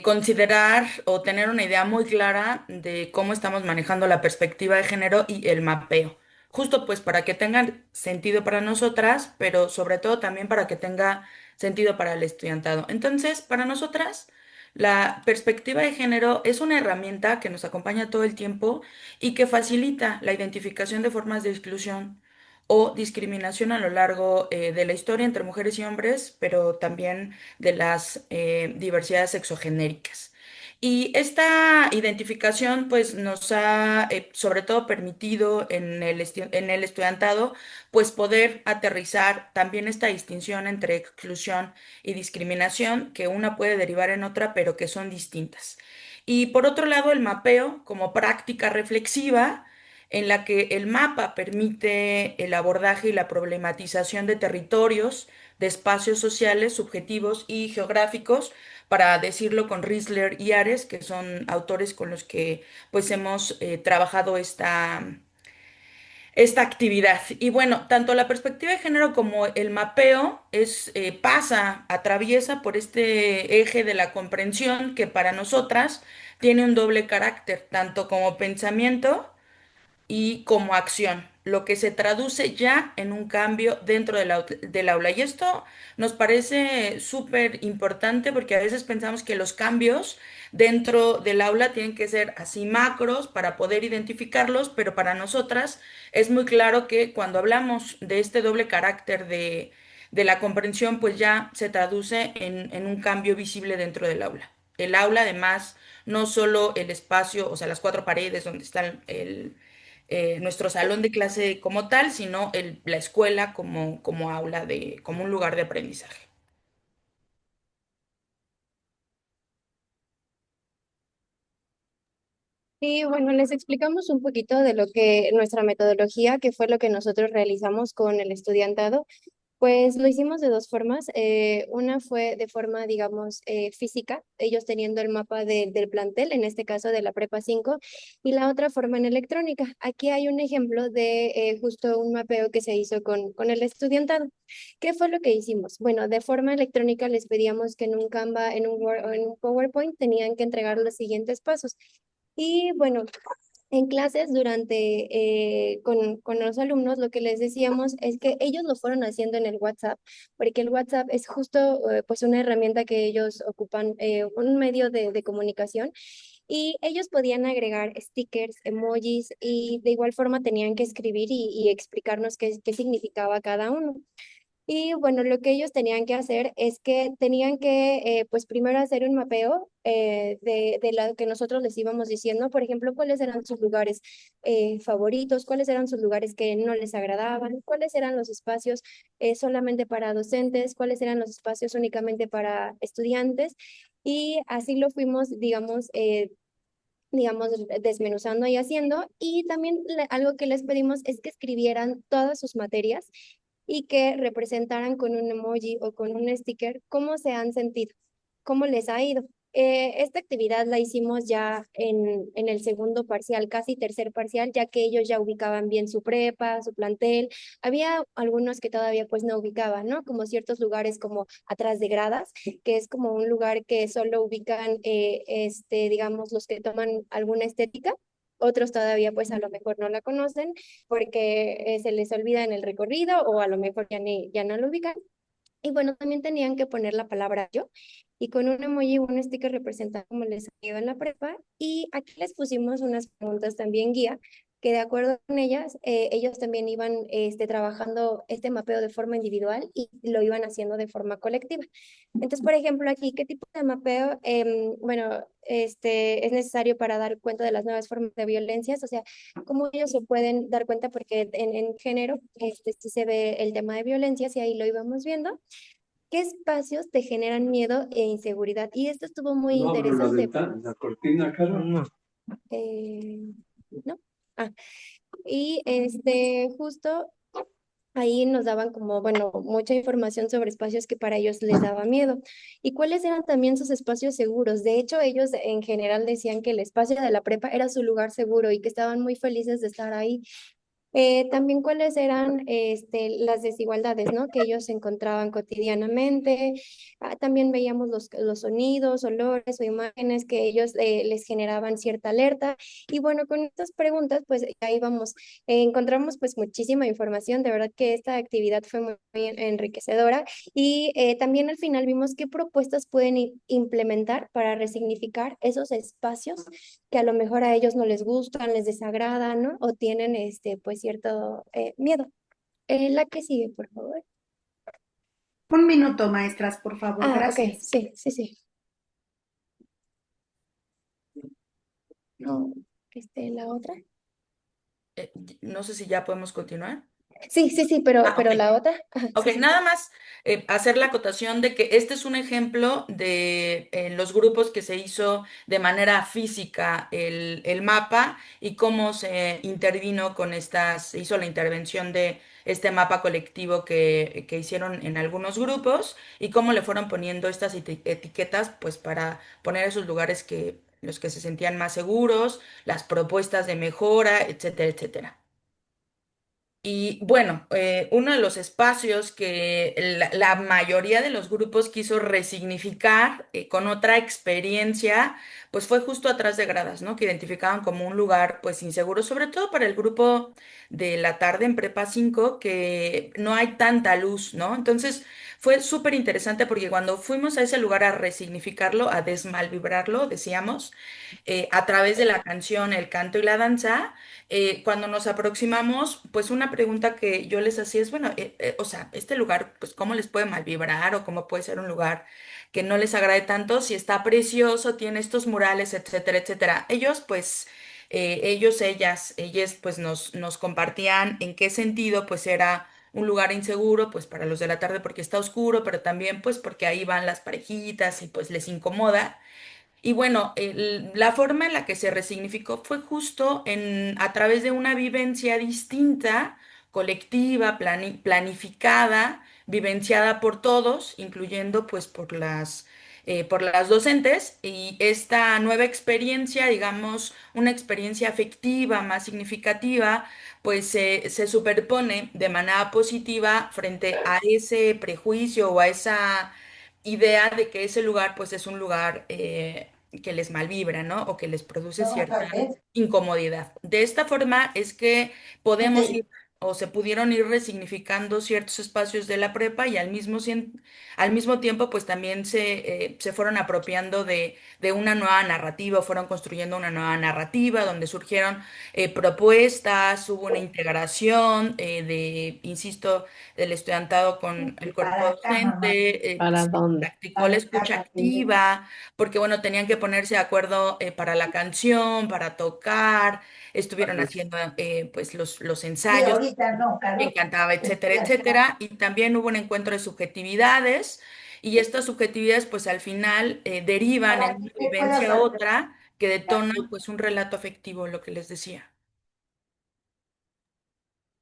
considerar o tener una idea muy clara de cómo estamos manejando la perspectiva de género y el mapeo. Justo pues para que tengan sentido para nosotras, pero sobre todo también para que tenga sentido para el estudiantado. Entonces, para nosotras, la perspectiva de género es una herramienta que nos acompaña todo el tiempo y que facilita la identificación de formas de exclusión o discriminación a lo largo de la historia entre mujeres y hombres, pero también de las diversidades sexogenéricas. Y esta identificación pues nos ha sobre todo permitido en el estudiantado pues poder aterrizar también esta distinción entre exclusión y discriminación, que una puede derivar en otra, pero que son distintas. Y por otro lado, el mapeo como práctica reflexiva en la que el mapa permite el abordaje y la problematización de territorios, de espacios sociales, subjetivos y geográficos, para decirlo con Riesler y Ares, que son autores con los que pues hemos trabajado esta actividad. Y bueno, tanto la perspectiva de género como el mapeo atraviesa por este eje de la comprensión que para nosotras tiene un doble carácter, tanto como pensamiento y como acción, lo que se traduce ya en un cambio dentro del aula. Y esto nos parece súper importante porque a veces pensamos que los cambios dentro del aula tienen que ser así macros para poder identificarlos, pero para nosotras es muy claro que cuando hablamos de este doble carácter de la comprensión, pues ya se traduce en un cambio visible dentro del aula. El aula, además, no solo el espacio, o sea, las cuatro paredes donde está nuestro salón de clase como tal, sino la escuela como aula como un lugar de aprendizaje. Y bueno, les explicamos un poquito de lo que nuestra metodología, que fue lo que nosotros realizamos con el estudiantado. Pues lo hicimos de dos formas. Una fue de forma, digamos, física, ellos teniendo el mapa del plantel, en este caso de la Prepa 5, y la otra forma en electrónica. Aquí hay un ejemplo de justo un mapeo que se hizo con el estudiantado. ¿Qué fue lo que hicimos? Bueno, de forma electrónica les pedíamos que en un Canva, en un Word o en un PowerPoint tenían que entregar los siguientes pasos. Y bueno, en clases con los alumnos lo que les decíamos es que ellos lo fueron haciendo en el WhatsApp, porque el WhatsApp es justo pues una herramienta que ellos ocupan, un medio de comunicación, y ellos podían agregar stickers, emojis, y de igual forma tenían que escribir y explicarnos qué significaba cada uno. Y bueno, lo que ellos tenían que hacer es que tenían que, pues primero hacer un mapeo de lo que nosotros les íbamos diciendo, por ejemplo, cuáles eran sus lugares favoritos, cuáles eran sus lugares que no les agradaban, cuáles eran los espacios solamente para docentes, cuáles eran los espacios únicamente para estudiantes. Y así lo fuimos, digamos, desmenuzando y haciendo. Y también algo que les pedimos es que escribieran todas sus materias y que representaran con un emoji o con un sticker cómo se han sentido, cómo les ha ido. Esta actividad la hicimos ya en el segundo parcial, casi tercer parcial, ya que ellos ya ubicaban bien su prepa, su plantel. Había algunos que todavía pues no ubicaban, ¿no? Como ciertos lugares como atrás de gradas, que es como un lugar que solo ubican, digamos, los que toman alguna estética. Otros todavía pues a lo mejor no la conocen porque se les olvida en el recorrido o a lo mejor ya no lo ubican. Y bueno, también tenían que poner la palabra yo, y con un emoji o un sticker representar cómo les ha ido en la prepa. Y aquí les pusimos unas preguntas también guía, que de acuerdo con ellas, ellos también iban trabajando este mapeo de forma individual y lo iban haciendo de forma colectiva. Entonces, por ejemplo, aquí, ¿qué tipo de mapeo? Bueno, es necesario para dar cuenta de las nuevas formas de violencias, o sea, cómo ellos se pueden dar cuenta, porque en género sí se ve el tema de violencias y ahí lo íbamos viendo. ¿Qué espacios te generan miedo e inseguridad? Y esto estuvo muy No abro la interesante. ventana, la cortina, Carol. No. ¿No? Ah, y justo ahí nos daban como, bueno, mucha información sobre espacios que para ellos les daba miedo. ¿Y cuáles eran también sus espacios seguros? De hecho, ellos en general decían que el espacio de la prepa era su lugar seguro y que estaban muy felices de estar ahí. También cuáles eran las desigualdades, ¿no? Que ellos encontraban cotidianamente. También veíamos los sonidos, olores o imágenes que ellos les generaban cierta alerta. Y bueno, con estas preguntas, pues ahí vamos. Encontramos pues muchísima información. De verdad que esta actividad fue muy enriquecedora. Y también al final vimos qué propuestas pueden implementar para resignificar esos espacios que a lo mejor a ellos no les gustan, les desagradan, ¿no? O tienen pues cierto miedo. La que sigue, por favor. Un minuto, maestras, por favor. Ok, Gracias. sí. No, la otra. No sé si ya podemos continuar. Sí, pero ok. la otra. Ok, nada más hacer la acotación de que este es un ejemplo de los grupos que se hizo de manera física el mapa y cómo se intervino se hizo la intervención de este mapa colectivo que hicieron en algunos grupos y cómo le fueron poniendo estas etiquetas pues para poner esos lugares los que se sentían más seguros, las propuestas de mejora, etcétera, etcétera. Y bueno, uno de los espacios que la mayoría de los grupos quiso resignificar con otra experiencia, pues fue justo atrás de gradas, ¿no? Que identificaban como un lugar pues inseguro, sobre todo para el grupo de la tarde en Prepa 5, que no hay tanta luz, ¿no? Entonces fue súper interesante porque cuando fuimos a ese lugar a resignificarlo, a desmalvibrarlo, decíamos, a través de la canción, el canto y la danza, cuando nos aproximamos, pues una pregunta que yo les hacía es, bueno, o sea, este lugar, pues cómo les puede mal vibrar o cómo puede ser un lugar que no les agrade tanto, si está precioso, tiene estos murales, etcétera, etcétera. Ellos, pues, ellas, pues nos compartían en qué sentido, pues era un lugar inseguro, pues para los de la tarde porque está oscuro, pero también, pues, porque ahí van las parejitas y pues les incomoda. Y bueno, la forma en la que se resignificó fue justo a través de una vivencia distinta, colectiva, planificada, vivenciada por todos, incluyendo pues por las docentes. Y esta nueva experiencia, digamos, una experiencia afectiva más significativa, pues se superpone de manera positiva frente a ese prejuicio o a esa idea de que ese lugar pues es un lugar que les malvibra, ¿no? O que les produce cierta incomodidad. De esta forma es que podemos ir o se pudieron ir resignificando ciertos espacios de la prepa y al mismo tiempo pues también se fueron apropiando de una nueva narrativa, fueron construyendo una nueva narrativa donde surgieron propuestas, hubo una integración insisto, del estudiantado con el cuerpo docente, ¿Para se dónde? practicó la escucha activa, porque bueno, tenían que ponerse de acuerdo para la canción, para tocar, estuvieron haciendo pues los Sí, ensayos, ahorita no, quién Carlos. cantaba, etcétera, etcétera, y también hubo un encuentro de subjetividades, y estas subjetividades pues al final derivan en una ¿Qué puedo vivencia a hacer? otra que detona pues un relato afectivo, lo que les decía.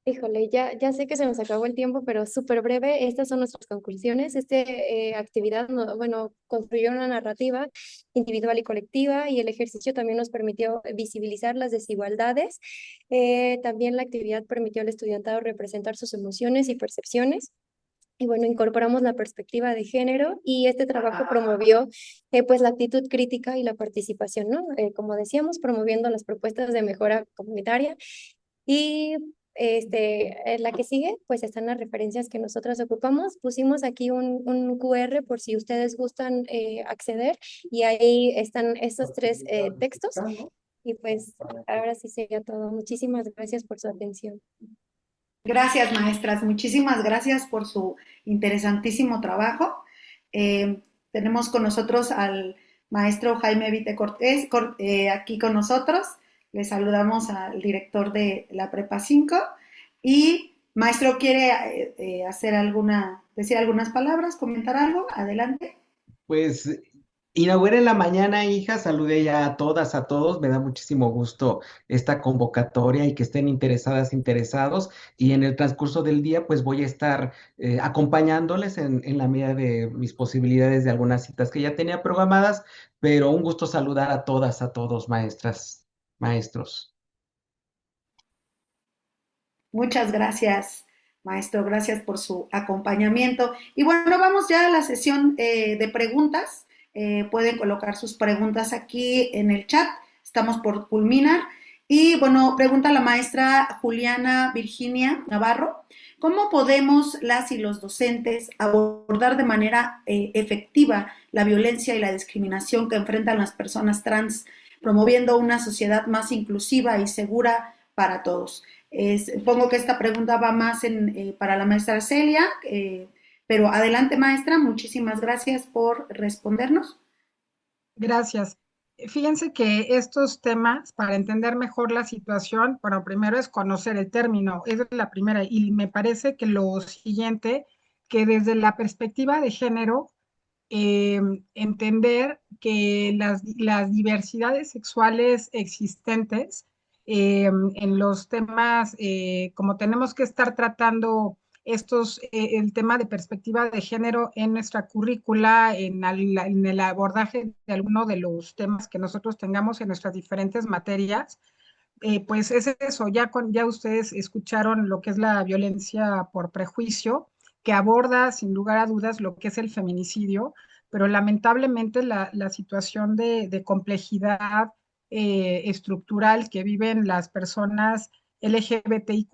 Híjole, ya sé que se nos acabó el tiempo, pero súper breve. Estas son nuestras conclusiones. Esta actividad, bueno, construyó una narrativa individual y colectiva y el ejercicio también nos permitió visibilizar las desigualdades. También la actividad permitió al estudiantado representar sus emociones y percepciones. Y bueno, incorporamos la perspectiva de género y este trabajo promovió pues la actitud crítica y la participación, ¿no? Como decíamos, promoviendo las propuestas de mejora comunitaria. Y la que sigue, pues están las referencias que nosotros ocupamos. Pusimos aquí un QR por si ustedes gustan acceder y ahí están estos tres textos. Y pues ahora sí sería todo. Muchísimas gracias por su atención. Gracias, maestras. Muchísimas gracias por su interesantísimo trabajo. Tenemos con nosotros al maestro Jaime Vite Cortés aquí con nosotros. Le saludamos al director de la Prepa 5. Y, maestro, ¿quiere decir algunas palabras, comentar algo? Adelante. Pues inauguré en la mañana, hija, saludé ya a todas, a todos, me da muchísimo gusto esta convocatoria y que estén interesadas, interesados, y en el transcurso del día pues voy a estar acompañándoles en la medida de mis posibilidades de algunas citas que ya tenía programadas, pero un gusto saludar a todas, a todos, maestras, maestros. Muchas gracias, maestro. Gracias por su acompañamiento. Y bueno, vamos ya a la sesión de preguntas. Pueden colocar sus preguntas aquí en el chat. Estamos por culminar. Y bueno, pregunta la maestra Juliana Virginia Navarro. ¿Cómo podemos las y los docentes abordar de manera efectiva la violencia y la discriminación que enfrentan las personas trans, promoviendo una sociedad más inclusiva y segura para todos? Supongo que esta pregunta va más para la maestra Celia, pero adelante, maestra, muchísimas gracias por respondernos. Gracias. Fíjense que estos temas, para entender mejor la situación, bueno, primero es conocer el término, esa es la primera, y me parece que lo siguiente, que desde la perspectiva de género, entender que las diversidades sexuales existentes en los temas, como tenemos que estar tratando el tema de perspectiva de género en nuestra currícula, en el abordaje de alguno de los temas que nosotros tengamos en nuestras diferentes materias, pues es eso, ya ustedes escucharon lo que es la violencia por prejuicio, que aborda sin lugar a dudas lo que es el feminicidio, pero lamentablemente la situación de complejidad estructural que viven las personas LGBTIQ+,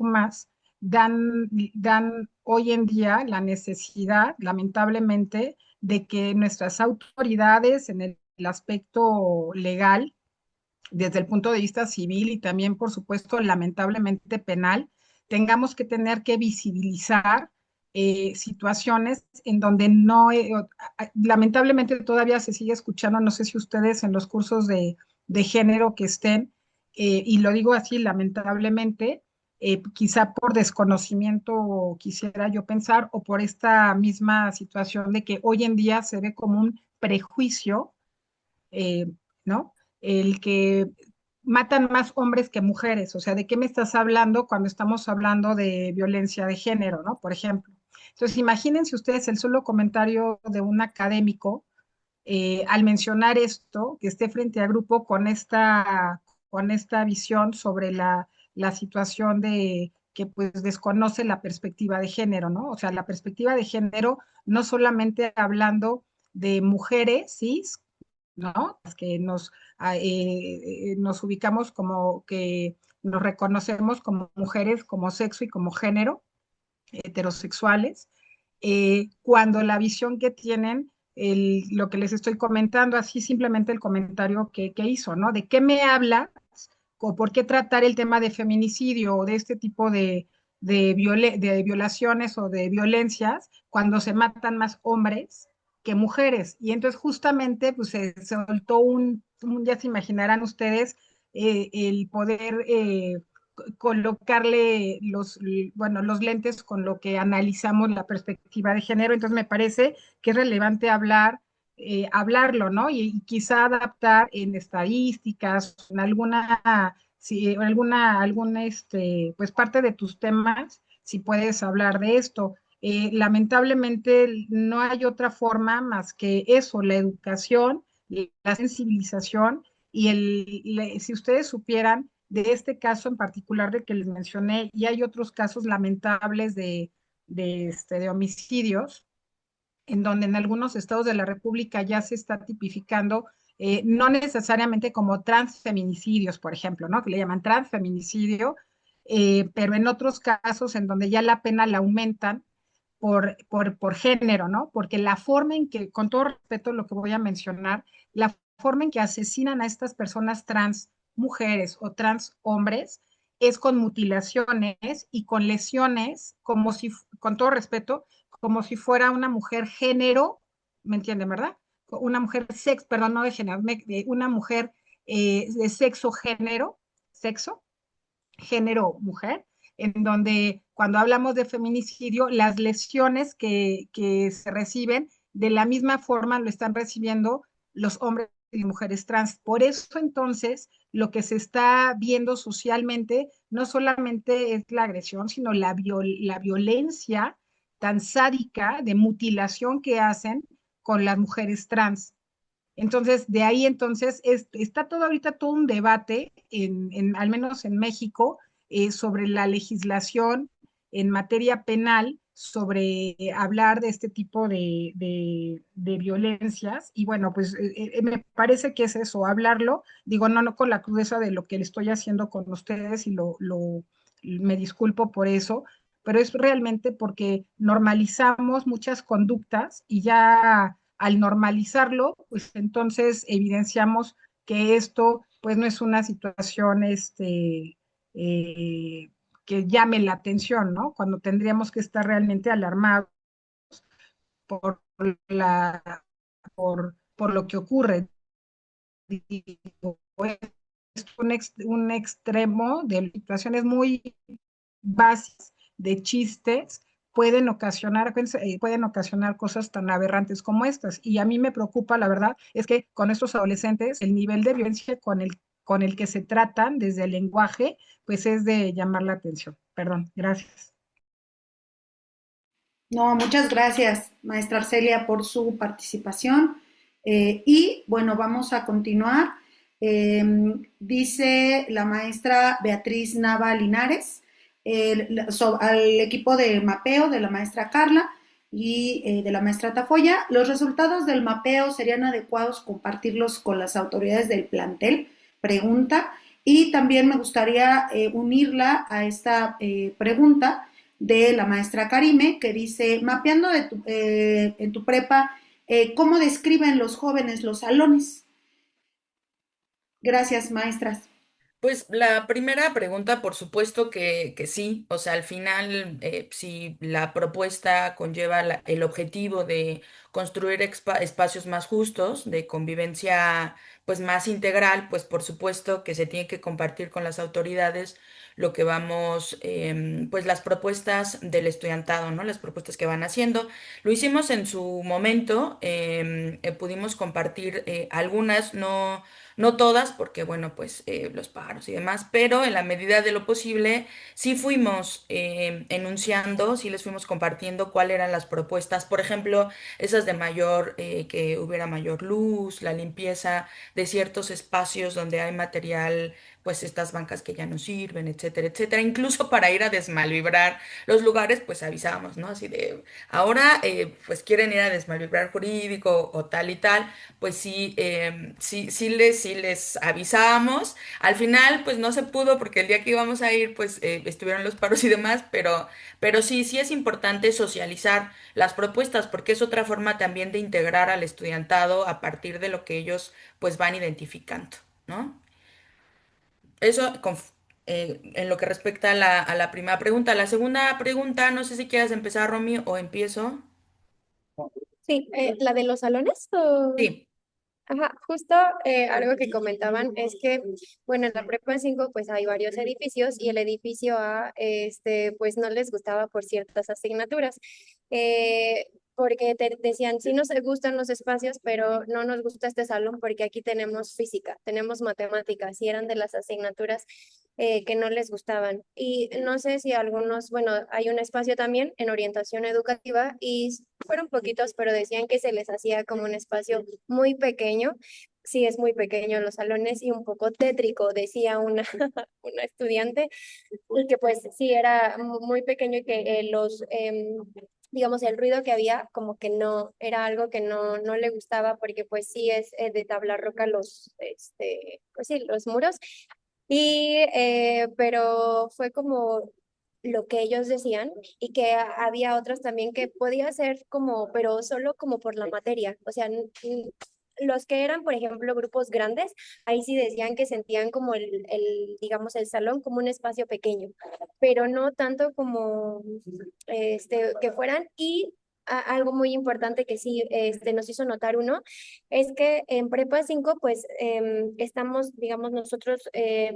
dan hoy en día la necesidad, lamentablemente, de que nuestras autoridades en el aspecto legal, desde el punto de vista civil y también, por supuesto, lamentablemente penal, tengamos que tener que visibilizar situaciones en donde lamentablemente todavía se sigue escuchando, no sé si ustedes en los cursos de género que estén, y lo digo así, lamentablemente, quizá por desconocimiento quisiera yo pensar, o por esta misma situación de que hoy en día se ve como un prejuicio, ¿no? El que matan más hombres que mujeres, o sea, ¿de qué me estás hablando cuando estamos hablando de violencia de género, ¿no? Por ejemplo. Entonces, imagínense ustedes el solo comentario de un académico al mencionar esto, que esté frente al grupo con esta visión sobre la situación de que pues desconoce la perspectiva de género, ¿no? O sea, la perspectiva de género no solamente hablando de mujeres cis, ¿no? Las que nos ubicamos como que nos reconocemos como mujeres, como sexo y como género, heterosexuales, cuando la visión que tienen, lo que les estoy comentando, así simplemente el comentario que hizo, ¿no? ¿De qué me habla? ¿O por qué tratar el tema de feminicidio o de este tipo de violaciones o de violencias cuando se matan más hombres que mujeres? Y entonces justamente pues se soltó ya se imaginarán ustedes, el poder colocarle los lentes con lo que analizamos la perspectiva de género. Entonces me parece que es relevante hablarlo, ¿no? Y quizá adaptar en estadísticas, en pues parte de tus temas, si puedes hablar de esto. Lamentablemente no hay otra forma más que eso, la educación, la sensibilización y si ustedes supieran de este caso en particular de que les mencioné, y hay otros casos lamentables de homicidios, en donde en algunos estados de la República ya se está tipificando, no necesariamente como transfeminicidios, por ejemplo, ¿no? Que le llaman transfeminicidio, pero en otros casos en donde ya la pena la aumentan por género, ¿no? Porque la forma en que, con todo respeto lo que voy a mencionar, la forma en que asesinan a estas personas trans mujeres o trans hombres es con mutilaciones y con lesiones, como si, con todo respeto, como si fuera una mujer género, ¿me entienden, verdad? Una mujer sexo, perdón, no de género, una mujer de sexo, género mujer, en donde cuando hablamos de feminicidio, las lesiones que se reciben de la misma forma lo están recibiendo los hombres y mujeres trans. Por eso entonces lo que se está viendo socialmente no solamente es la agresión, sino la violencia tan sádica de mutilación que hacen con las mujeres trans. Entonces, de ahí entonces está todo ahorita todo un debate, al menos en México, sobre la legislación en materia penal, sobre hablar de este tipo de violencias. Y bueno, pues me parece que es eso, hablarlo, digo, no con la crudeza de lo que le estoy haciendo con ustedes y me disculpo por eso, pero es realmente porque normalizamos muchas conductas y ya al normalizarlo, pues entonces evidenciamos que esto pues no es una situación que llame la atención, ¿no? Cuando tendríamos que estar realmente alarmados por, la, por lo que ocurre. Es un extremo de situaciones muy básicas de chistes pueden ocasionar cosas tan aberrantes como estas. Y a mí me preocupa, la verdad, es que con estos adolescentes el nivel de violencia con el que se tratan desde el lenguaje, pues es de llamar la atención. Perdón, gracias. No, muchas gracias, maestra Arcelia, por su participación. Y bueno, vamos a continuar. Dice la maestra Beatriz Nava Linares, al equipo de mapeo de la maestra Carla y de la maestra Tafoya, los resultados del mapeo serían adecuados compartirlos con las autoridades del plantel, pregunta, y también me gustaría unirla a esta pregunta de la maestra Karime, que dice, mapeando en tu prepa, ¿cómo describen los jóvenes los salones? Gracias, maestras. Pues la primera pregunta, por supuesto que sí, o sea, al final, si la propuesta conlleva el objetivo de construir espacios más justos, de convivencia pues más integral, pues por supuesto que se tiene que compartir con las autoridades lo que vamos, pues las propuestas del estudiantado, ¿no? Las propuestas que van haciendo. Lo hicimos en su momento, pudimos compartir algunas, no todas, porque bueno, pues los paros y demás, pero en la medida de lo posible sí fuimos enunciando, sí les fuimos compartiendo cuáles eran las propuestas, por ejemplo, esas de mayor, que hubiera mayor luz, la limpieza de ciertos espacios donde hay material, pues estas bancas que ya no sirven, etcétera, etcétera, incluso para ir a desmalvibrar los lugares, pues avisábamos, ¿no? Así de, ahora, pues quieren ir a desmalvibrar jurídico o tal y tal, pues sí, sí les avisábamos. Al final, pues no se pudo porque el día que íbamos a ir, pues estuvieron los paros y demás, pero sí es importante socializar las propuestas porque es otra forma también de integrar al estudiantado a partir de lo que ellos pues van identificando, ¿no? Eso en lo que respecta a la primera pregunta. La segunda pregunta, no sé si quieras empezar, Romy, o empiezo. Sí, la de los salones o... Sí. Ajá, justo algo que comentaban es que, bueno, en la Prepa 5 pues hay varios edificios y el edificio A, pues no les gustaba por ciertas asignaturas, porque te decían, sí nos gustan los espacios, pero no nos gusta este salón porque aquí tenemos física, tenemos matemáticas y eran de las asignaturas que no les gustaban. Y no sé si algunos, bueno, hay un espacio también en orientación educativa y fueron poquitos, pero decían que se les hacía como un espacio muy pequeño. Sí, es muy pequeño los salones y un poco tétrico, decía una, una estudiante, y que pues sí, era muy pequeño y que digamos, el ruido que había como que no, era algo que no le gustaba porque pues sí es de tabla roca pues sí, los muros. Y, pero fue como lo que ellos decían y que había otros también que podía ser como, pero solo como por la materia, o sea, los que eran, por ejemplo, grupos grandes, ahí sí decían que sentían como digamos, el salón como un espacio pequeño, pero no tanto como que fueran. Y algo muy importante que sí nos hizo notar uno, es que en Prepa 5 pues estamos, digamos, nosotros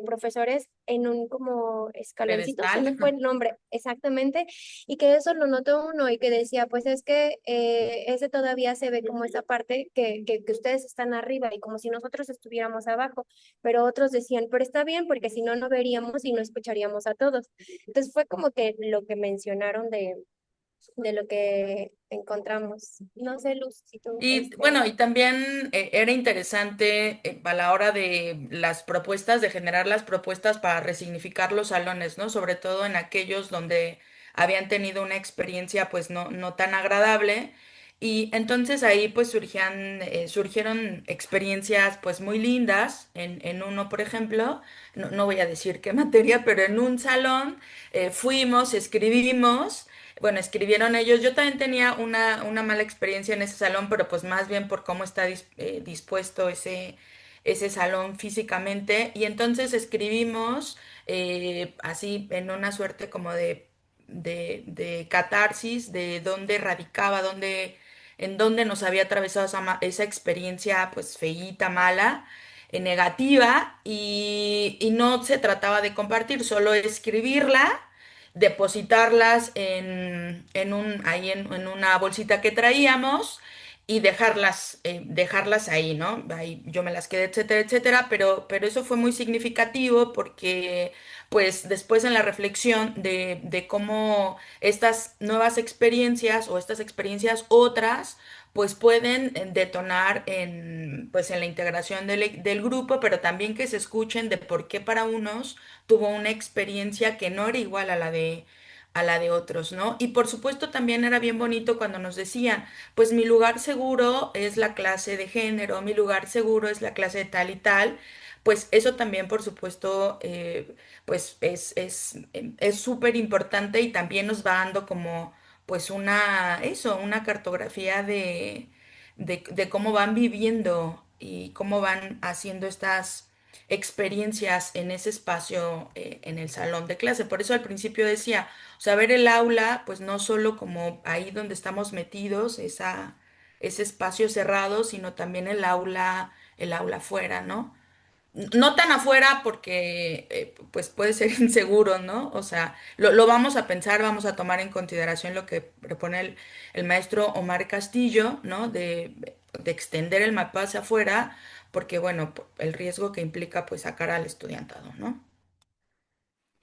profesores en un como escaloncito, se Pedestal. me fue el nombre exactamente, y que eso lo notó uno y que decía, pues es que ese todavía se ve como esa parte que ustedes están arriba y como si nosotros estuviéramos abajo, pero otros decían, pero está bien porque si no, no veríamos y no escucharíamos a todos. Entonces fue como que lo que mencionaron de lo que encontramos. No sé, Luz, si tú... Y bueno, y también era interesante a la hora de las propuestas, de generar las propuestas para resignificar los salones, ¿no? Sobre todo en aquellos donde habían tenido una experiencia pues no tan agradable. Y entonces ahí pues surgieron experiencias pues muy lindas. En uno, por ejemplo, no voy a decir qué materia, pero en un salón fuimos, escribimos. Bueno, escribieron ellos. Yo también tenía una mala experiencia en ese salón, pero pues más bien por cómo está dispuesto ese salón físicamente. Y entonces escribimos así en una suerte como de catarsis, de dónde radicaba, en dónde nos había atravesado esa experiencia pues feíta, mala, negativa, y no se trataba de compartir, solo escribirla, depositarlas en una bolsita que traíamos y dejarlas ahí, ¿no? Ahí yo me las quedé, etcétera, etcétera, pero eso fue muy significativo porque, pues, después en la reflexión de cómo estas nuevas experiencias o estas experiencias otras, pues pueden detonar pues, en la integración del grupo, pero también que se escuchen de por qué para unos tuvo una experiencia que no era igual a la de otros, ¿no? Y por supuesto también era bien bonito cuando nos decían, pues mi lugar seguro es la clase de género, mi lugar seguro es la clase de tal y tal. Pues eso también, por supuesto, pues es súper importante y también nos va dando como, pues una cartografía de cómo van viviendo y cómo van haciendo estas experiencias en ese espacio, en el salón de clase. Por eso al principio decía, o sea, ver el aula, pues no solo como ahí donde estamos metidos, ese espacio cerrado, sino también el aula afuera, ¿no? No tan afuera porque pues puede ser inseguro, ¿no? O sea, lo vamos a pensar, vamos a tomar en consideración lo que propone el maestro Omar Castillo, ¿no? De extender el mapa hacia afuera, porque bueno, el riesgo que implica pues sacar al estudiantado, ¿no?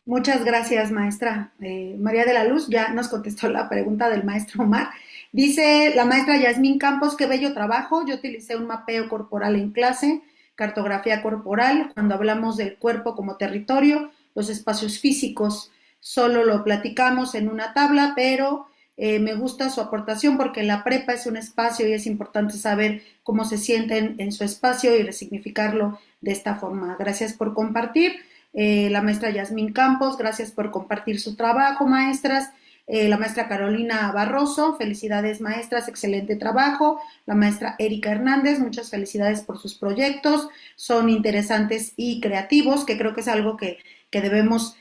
Muchas gracias, maestra. María de la Luz ya nos contestó la pregunta del maestro Omar. Dice la maestra Yasmín Campos, qué bello trabajo. Yo utilicé un mapeo corporal en clase, cartografía corporal, cuando hablamos del cuerpo como territorio, los espacios físicos. Solo lo platicamos en una tabla, pero me gusta su aportación porque la prepa es un espacio y es importante saber cómo se sienten en su espacio y resignificarlo de esta forma. Gracias por compartir. La maestra Yasmín Campos, gracias por compartir su trabajo, maestras. La maestra Carolina Barroso, felicidades maestras, excelente trabajo. La maestra Erika Hernández, muchas felicidades por sus proyectos, son interesantes y creativos, que creo que es algo que debemos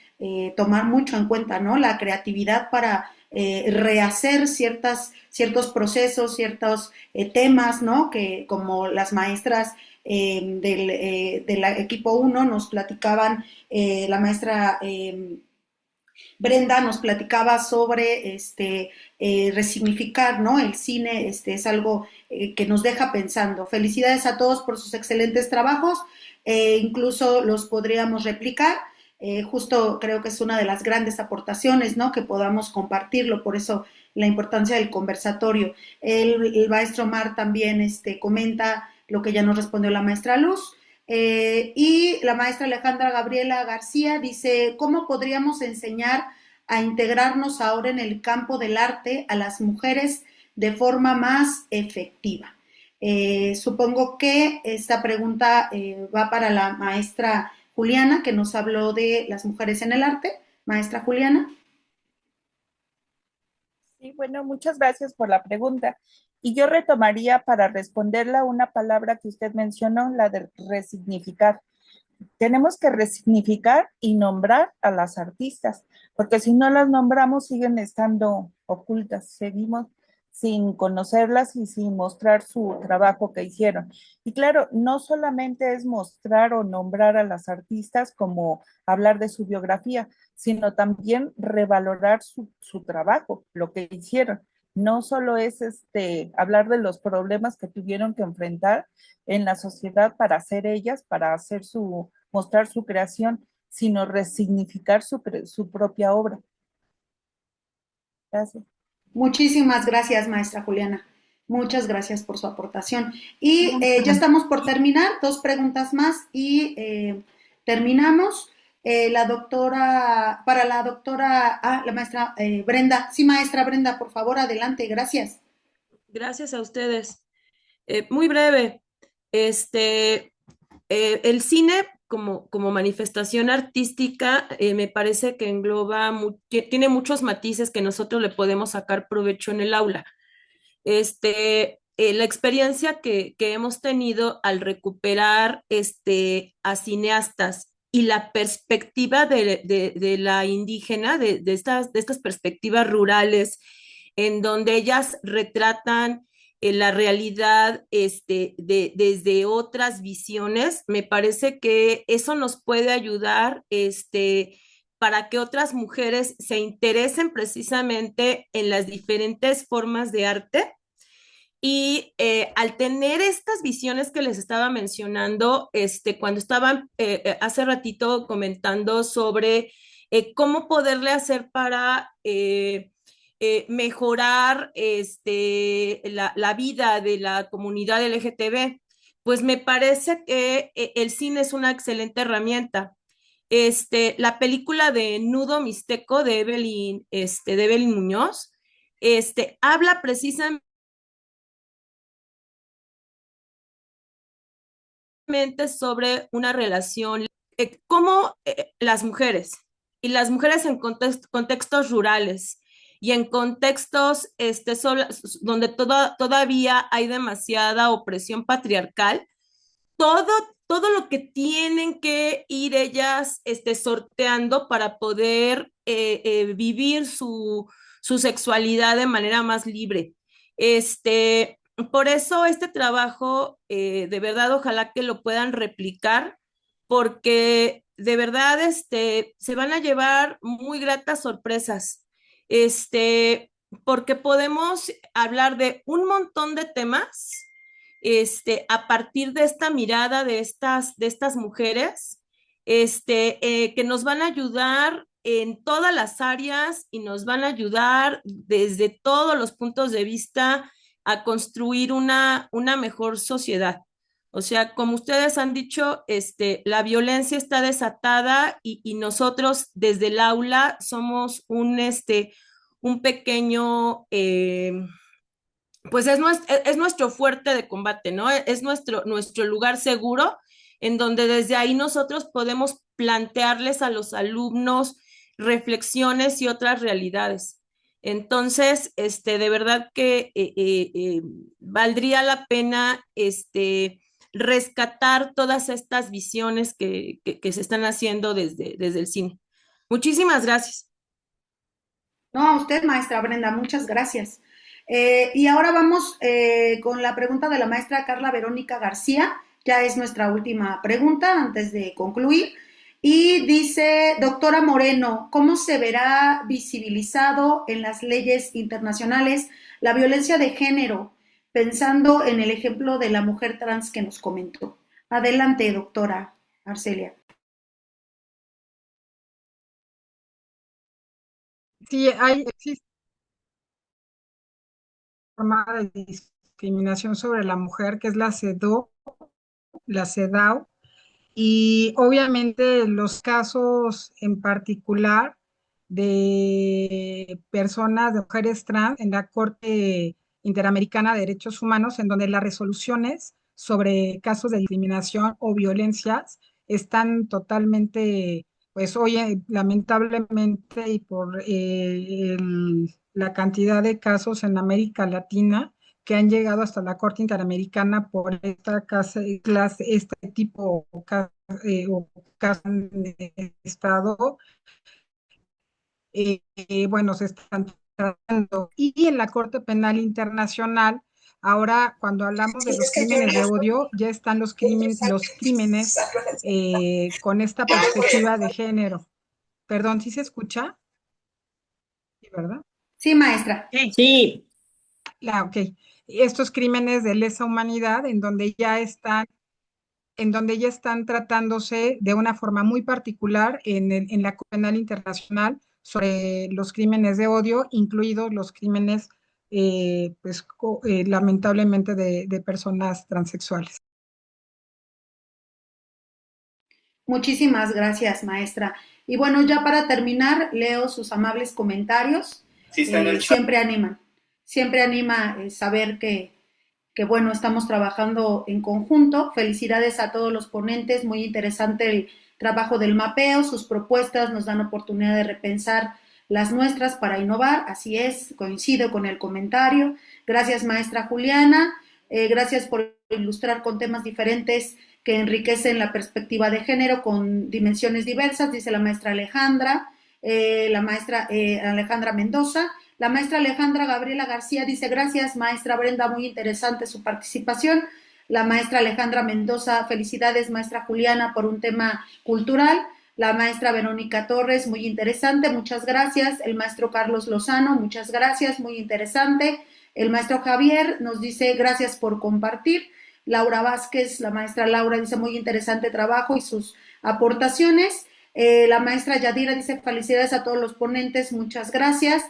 tomar mucho en cuenta, ¿no? La creatividad para rehacer ciertos procesos, ciertos temas, ¿no? Que como las maestras del equipo 1 nos platicaban, la maestra Brenda nos platicaba sobre resignificar, ¿no? El cine es algo que nos deja pensando. Felicidades a todos por sus excelentes trabajos, incluso los podríamos replicar. Justo creo que es una de las grandes aportaciones, ¿no? Que podamos compartirlo, por eso la importancia del conversatorio. El maestro Mar también comenta lo que ya nos respondió la maestra Luz. Y la maestra Alejandra Gabriela García dice, ¿cómo podríamos enseñar a integrarnos ahora en el campo del arte a las mujeres de forma más efectiva? Supongo que esta pregunta va para la maestra Juliana, que nos habló de las mujeres en el arte. Maestra Juliana. Sí, bueno, muchas gracias por la pregunta. Y yo retomaría para responderla una palabra que usted mencionó, la de resignificar. Tenemos que resignificar y nombrar a las artistas, porque si no las nombramos siguen estando ocultas, seguimos sin conocerlas y sin mostrar su trabajo que hicieron. Y claro, no solamente es mostrar o nombrar a las artistas como hablar de su biografía, sino también revalorar su trabajo, lo que hicieron. No solo es hablar de los problemas que tuvieron que enfrentar en la sociedad para ser ellas, para hacer mostrar su creación, sino resignificar su propia obra. Gracias. Muchísimas gracias, maestra Juliana. Muchas gracias por su aportación. Y ya estamos por terminar, 2 preguntas más y terminamos. La maestra Brenda. Sí, maestra Brenda, por favor, adelante, gracias. Gracias a ustedes. Muy breve. El cine como manifestación artística me parece que engloba, tiene muchos matices que nosotros le podemos sacar provecho en el aula. La experiencia que hemos tenido al recuperar a cineastas y la perspectiva de la indígena, de estas perspectivas rurales, en donde ellas retratan la realidad desde otras visiones, me parece que eso nos puede ayudar para que otras mujeres se interesen precisamente en las diferentes formas de arte. Y al tener estas visiones que les estaba mencionando, cuando estaban hace ratito comentando sobre cómo poderle hacer para mejorar la vida de la comunidad LGTB, pues me parece que el cine es una excelente herramienta. La película de Nudo Mixteco de Evelyn Muñoz, habla precisamente sobre una relación, cómo las mujeres en contextos rurales y en contextos donde todavía hay demasiada opresión patriarcal, todo lo que tienen que ir ellas sorteando para poder vivir su sexualidad de manera más libre. Por eso este trabajo, de verdad, ojalá que lo puedan replicar, porque de verdad se van a llevar muy gratas sorpresas, porque podemos hablar de un montón de temas a partir de esta mirada de estas mujeres, que nos van a ayudar en todas las áreas y nos van a ayudar desde todos los puntos de vista a construir una mejor sociedad. O sea, como ustedes han dicho, la violencia está desatada y nosotros desde el aula somos un pequeño, pues es nuestro fuerte de combate, ¿no? Es nuestro lugar seguro en donde desde ahí nosotros podemos plantearles a los alumnos reflexiones y otras realidades. Entonces, de verdad que valdría la pena rescatar todas estas visiones que se están haciendo desde el cine. Muchísimas gracias. No, a usted, maestra Brenda, muchas gracias. Y ahora vamos con la pregunta de la maestra Carla Verónica García. Ya es nuestra última pregunta antes de concluir. Y dice, doctora Moreno, ¿cómo se verá visibilizado en las leyes internacionales la violencia de género, pensando en el ejemplo de la mujer trans que nos comentó? Adelante, doctora Arcelia. Sí, existe una forma de discriminación sobre la mujer que es la CEDAW, y obviamente los casos en particular de personas, de mujeres trans en la Corte Interamericana de Derechos Humanos, en donde las resoluciones sobre casos de discriminación o violencias están totalmente, pues hoy lamentablemente y por la cantidad de casos en América Latina que han llegado hasta la Corte Interamericana por esta clase, este tipo o caso de Estado. Bueno, se están tratando. Y en la Corte Penal Internacional, ahora cuando hablamos de los crímenes de odio, ya están los crímenes con esta perspectiva de género. Perdón, ¿sí se escucha? Sí, ¿verdad? Sí, maestra. Sí. Ok. Estos crímenes de lesa humanidad en donde ya están tratándose de una forma muy particular en la Corte Penal Internacional sobre los crímenes de odio, incluidos los crímenes, lamentablemente, de personas transexuales. Muchísimas gracias, maestra. Y bueno, ya para terminar, leo sus amables comentarios. Sí, está en el chat. Siempre anima saber que, bueno, estamos trabajando en conjunto. Felicidades a todos los ponentes, muy interesante el trabajo del mapeo, sus propuestas nos dan oportunidad de repensar las nuestras para innovar, así es, coincido con el comentario. Gracias, maestra Juliana, gracias por ilustrar con temas diferentes que enriquecen la perspectiva de género con dimensiones diversas, dice la maestra Alejandra, Alejandra Mendoza. La maestra Alejandra Gabriela García dice, gracias, maestra Brenda, muy interesante su participación. La maestra Alejandra Mendoza, felicidades, maestra Juliana, por un tema cultural. La maestra Verónica Torres, muy interesante, muchas gracias. El maestro Carlos Lozano, muchas gracias, muy interesante. El maestro Javier nos dice, gracias por compartir. Laura Vázquez, la maestra Laura dice, muy interesante trabajo y sus aportaciones. La maestra Yadira dice, felicidades a todos los ponentes, muchas gracias.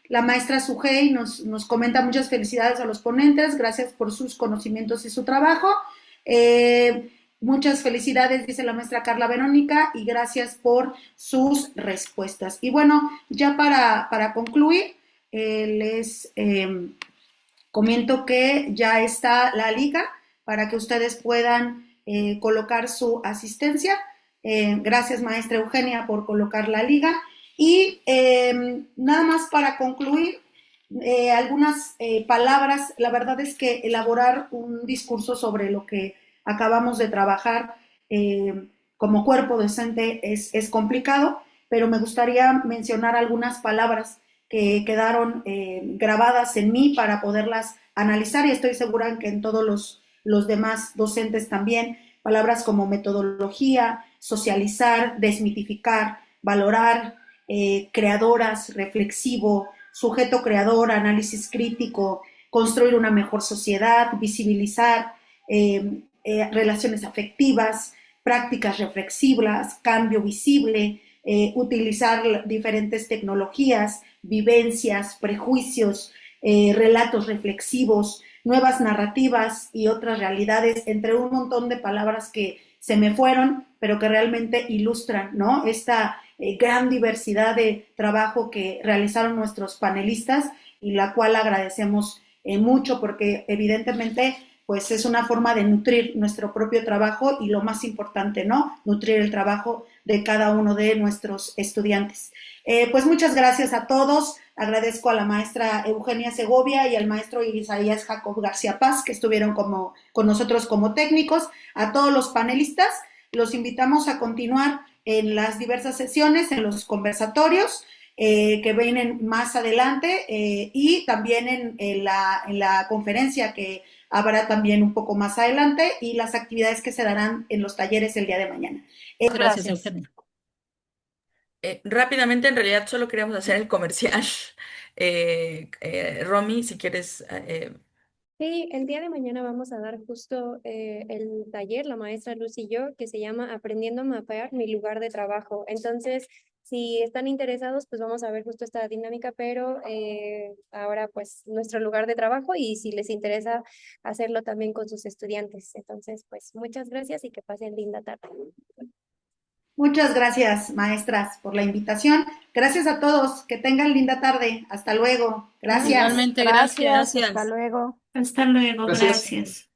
La maestra Sujei nos comenta muchas felicidades a los ponentes, gracias por sus conocimientos y su trabajo. Muchas felicidades, dice la maestra Carla Verónica, y gracias por sus respuestas. Y bueno, ya para concluir, les comento que ya está la liga para que ustedes puedan colocar su asistencia. Gracias, maestra Eugenia, por colocar la liga. Y nada más para concluir, algunas palabras. La verdad es que elaborar un discurso sobre lo que acabamos de trabajar como cuerpo docente es complicado, pero me gustaría mencionar algunas palabras que quedaron grabadas en mí para poderlas analizar, y estoy segura que en todos los demás docentes también. Palabras como metodología, socializar, desmitificar, valorar, creadoras, reflexivo, sujeto creador, análisis crítico, construir una mejor sociedad, visibilizar, relaciones afectivas, prácticas reflexivas, cambio visible, utilizar diferentes tecnologías, vivencias, prejuicios, relatos reflexivos, nuevas narrativas y otras realidades, entre un montón de palabras que se me fueron, pero que realmente ilustran, ¿no?, esta gran diversidad de trabajo que realizaron nuestros panelistas, y la cual agradecemos mucho, porque evidentemente pues es una forma de nutrir nuestro propio trabajo y, lo más importante, ¿no?, nutrir el trabajo de cada uno de nuestros estudiantes. Pues muchas gracias a todos. Agradezco a la maestra Eugenia Segovia y al maestro Isaías Jacob García Paz, que estuvieron con nosotros como técnicos. A todos los panelistas los invitamos a continuar en las diversas sesiones, en los conversatorios que vienen más adelante, y también en la conferencia que habrá también un poco más adelante, y las actividades que se darán en los talleres el día de mañana. Gracias, Eugenia. Rápidamente, en realidad solo queríamos hacer el comercial. Romy, si quieres. Sí, el día de mañana vamos a dar justo el taller, la maestra Luz y yo, que se llama Aprendiendo a mapear mi lugar de trabajo. Entonces, si están interesados, pues vamos a ver justo esta dinámica, pero ahora pues nuestro lugar de trabajo, y si les interesa hacerlo también con sus estudiantes. Entonces, pues muchas gracias y que pasen linda tarde. Muchas gracias, maestras, por la invitación. Gracias a todos. Que tengan linda tarde. Hasta luego. Gracias. Igualmente, gracias. Hasta luego. Hasta luego, Gracias. gracias.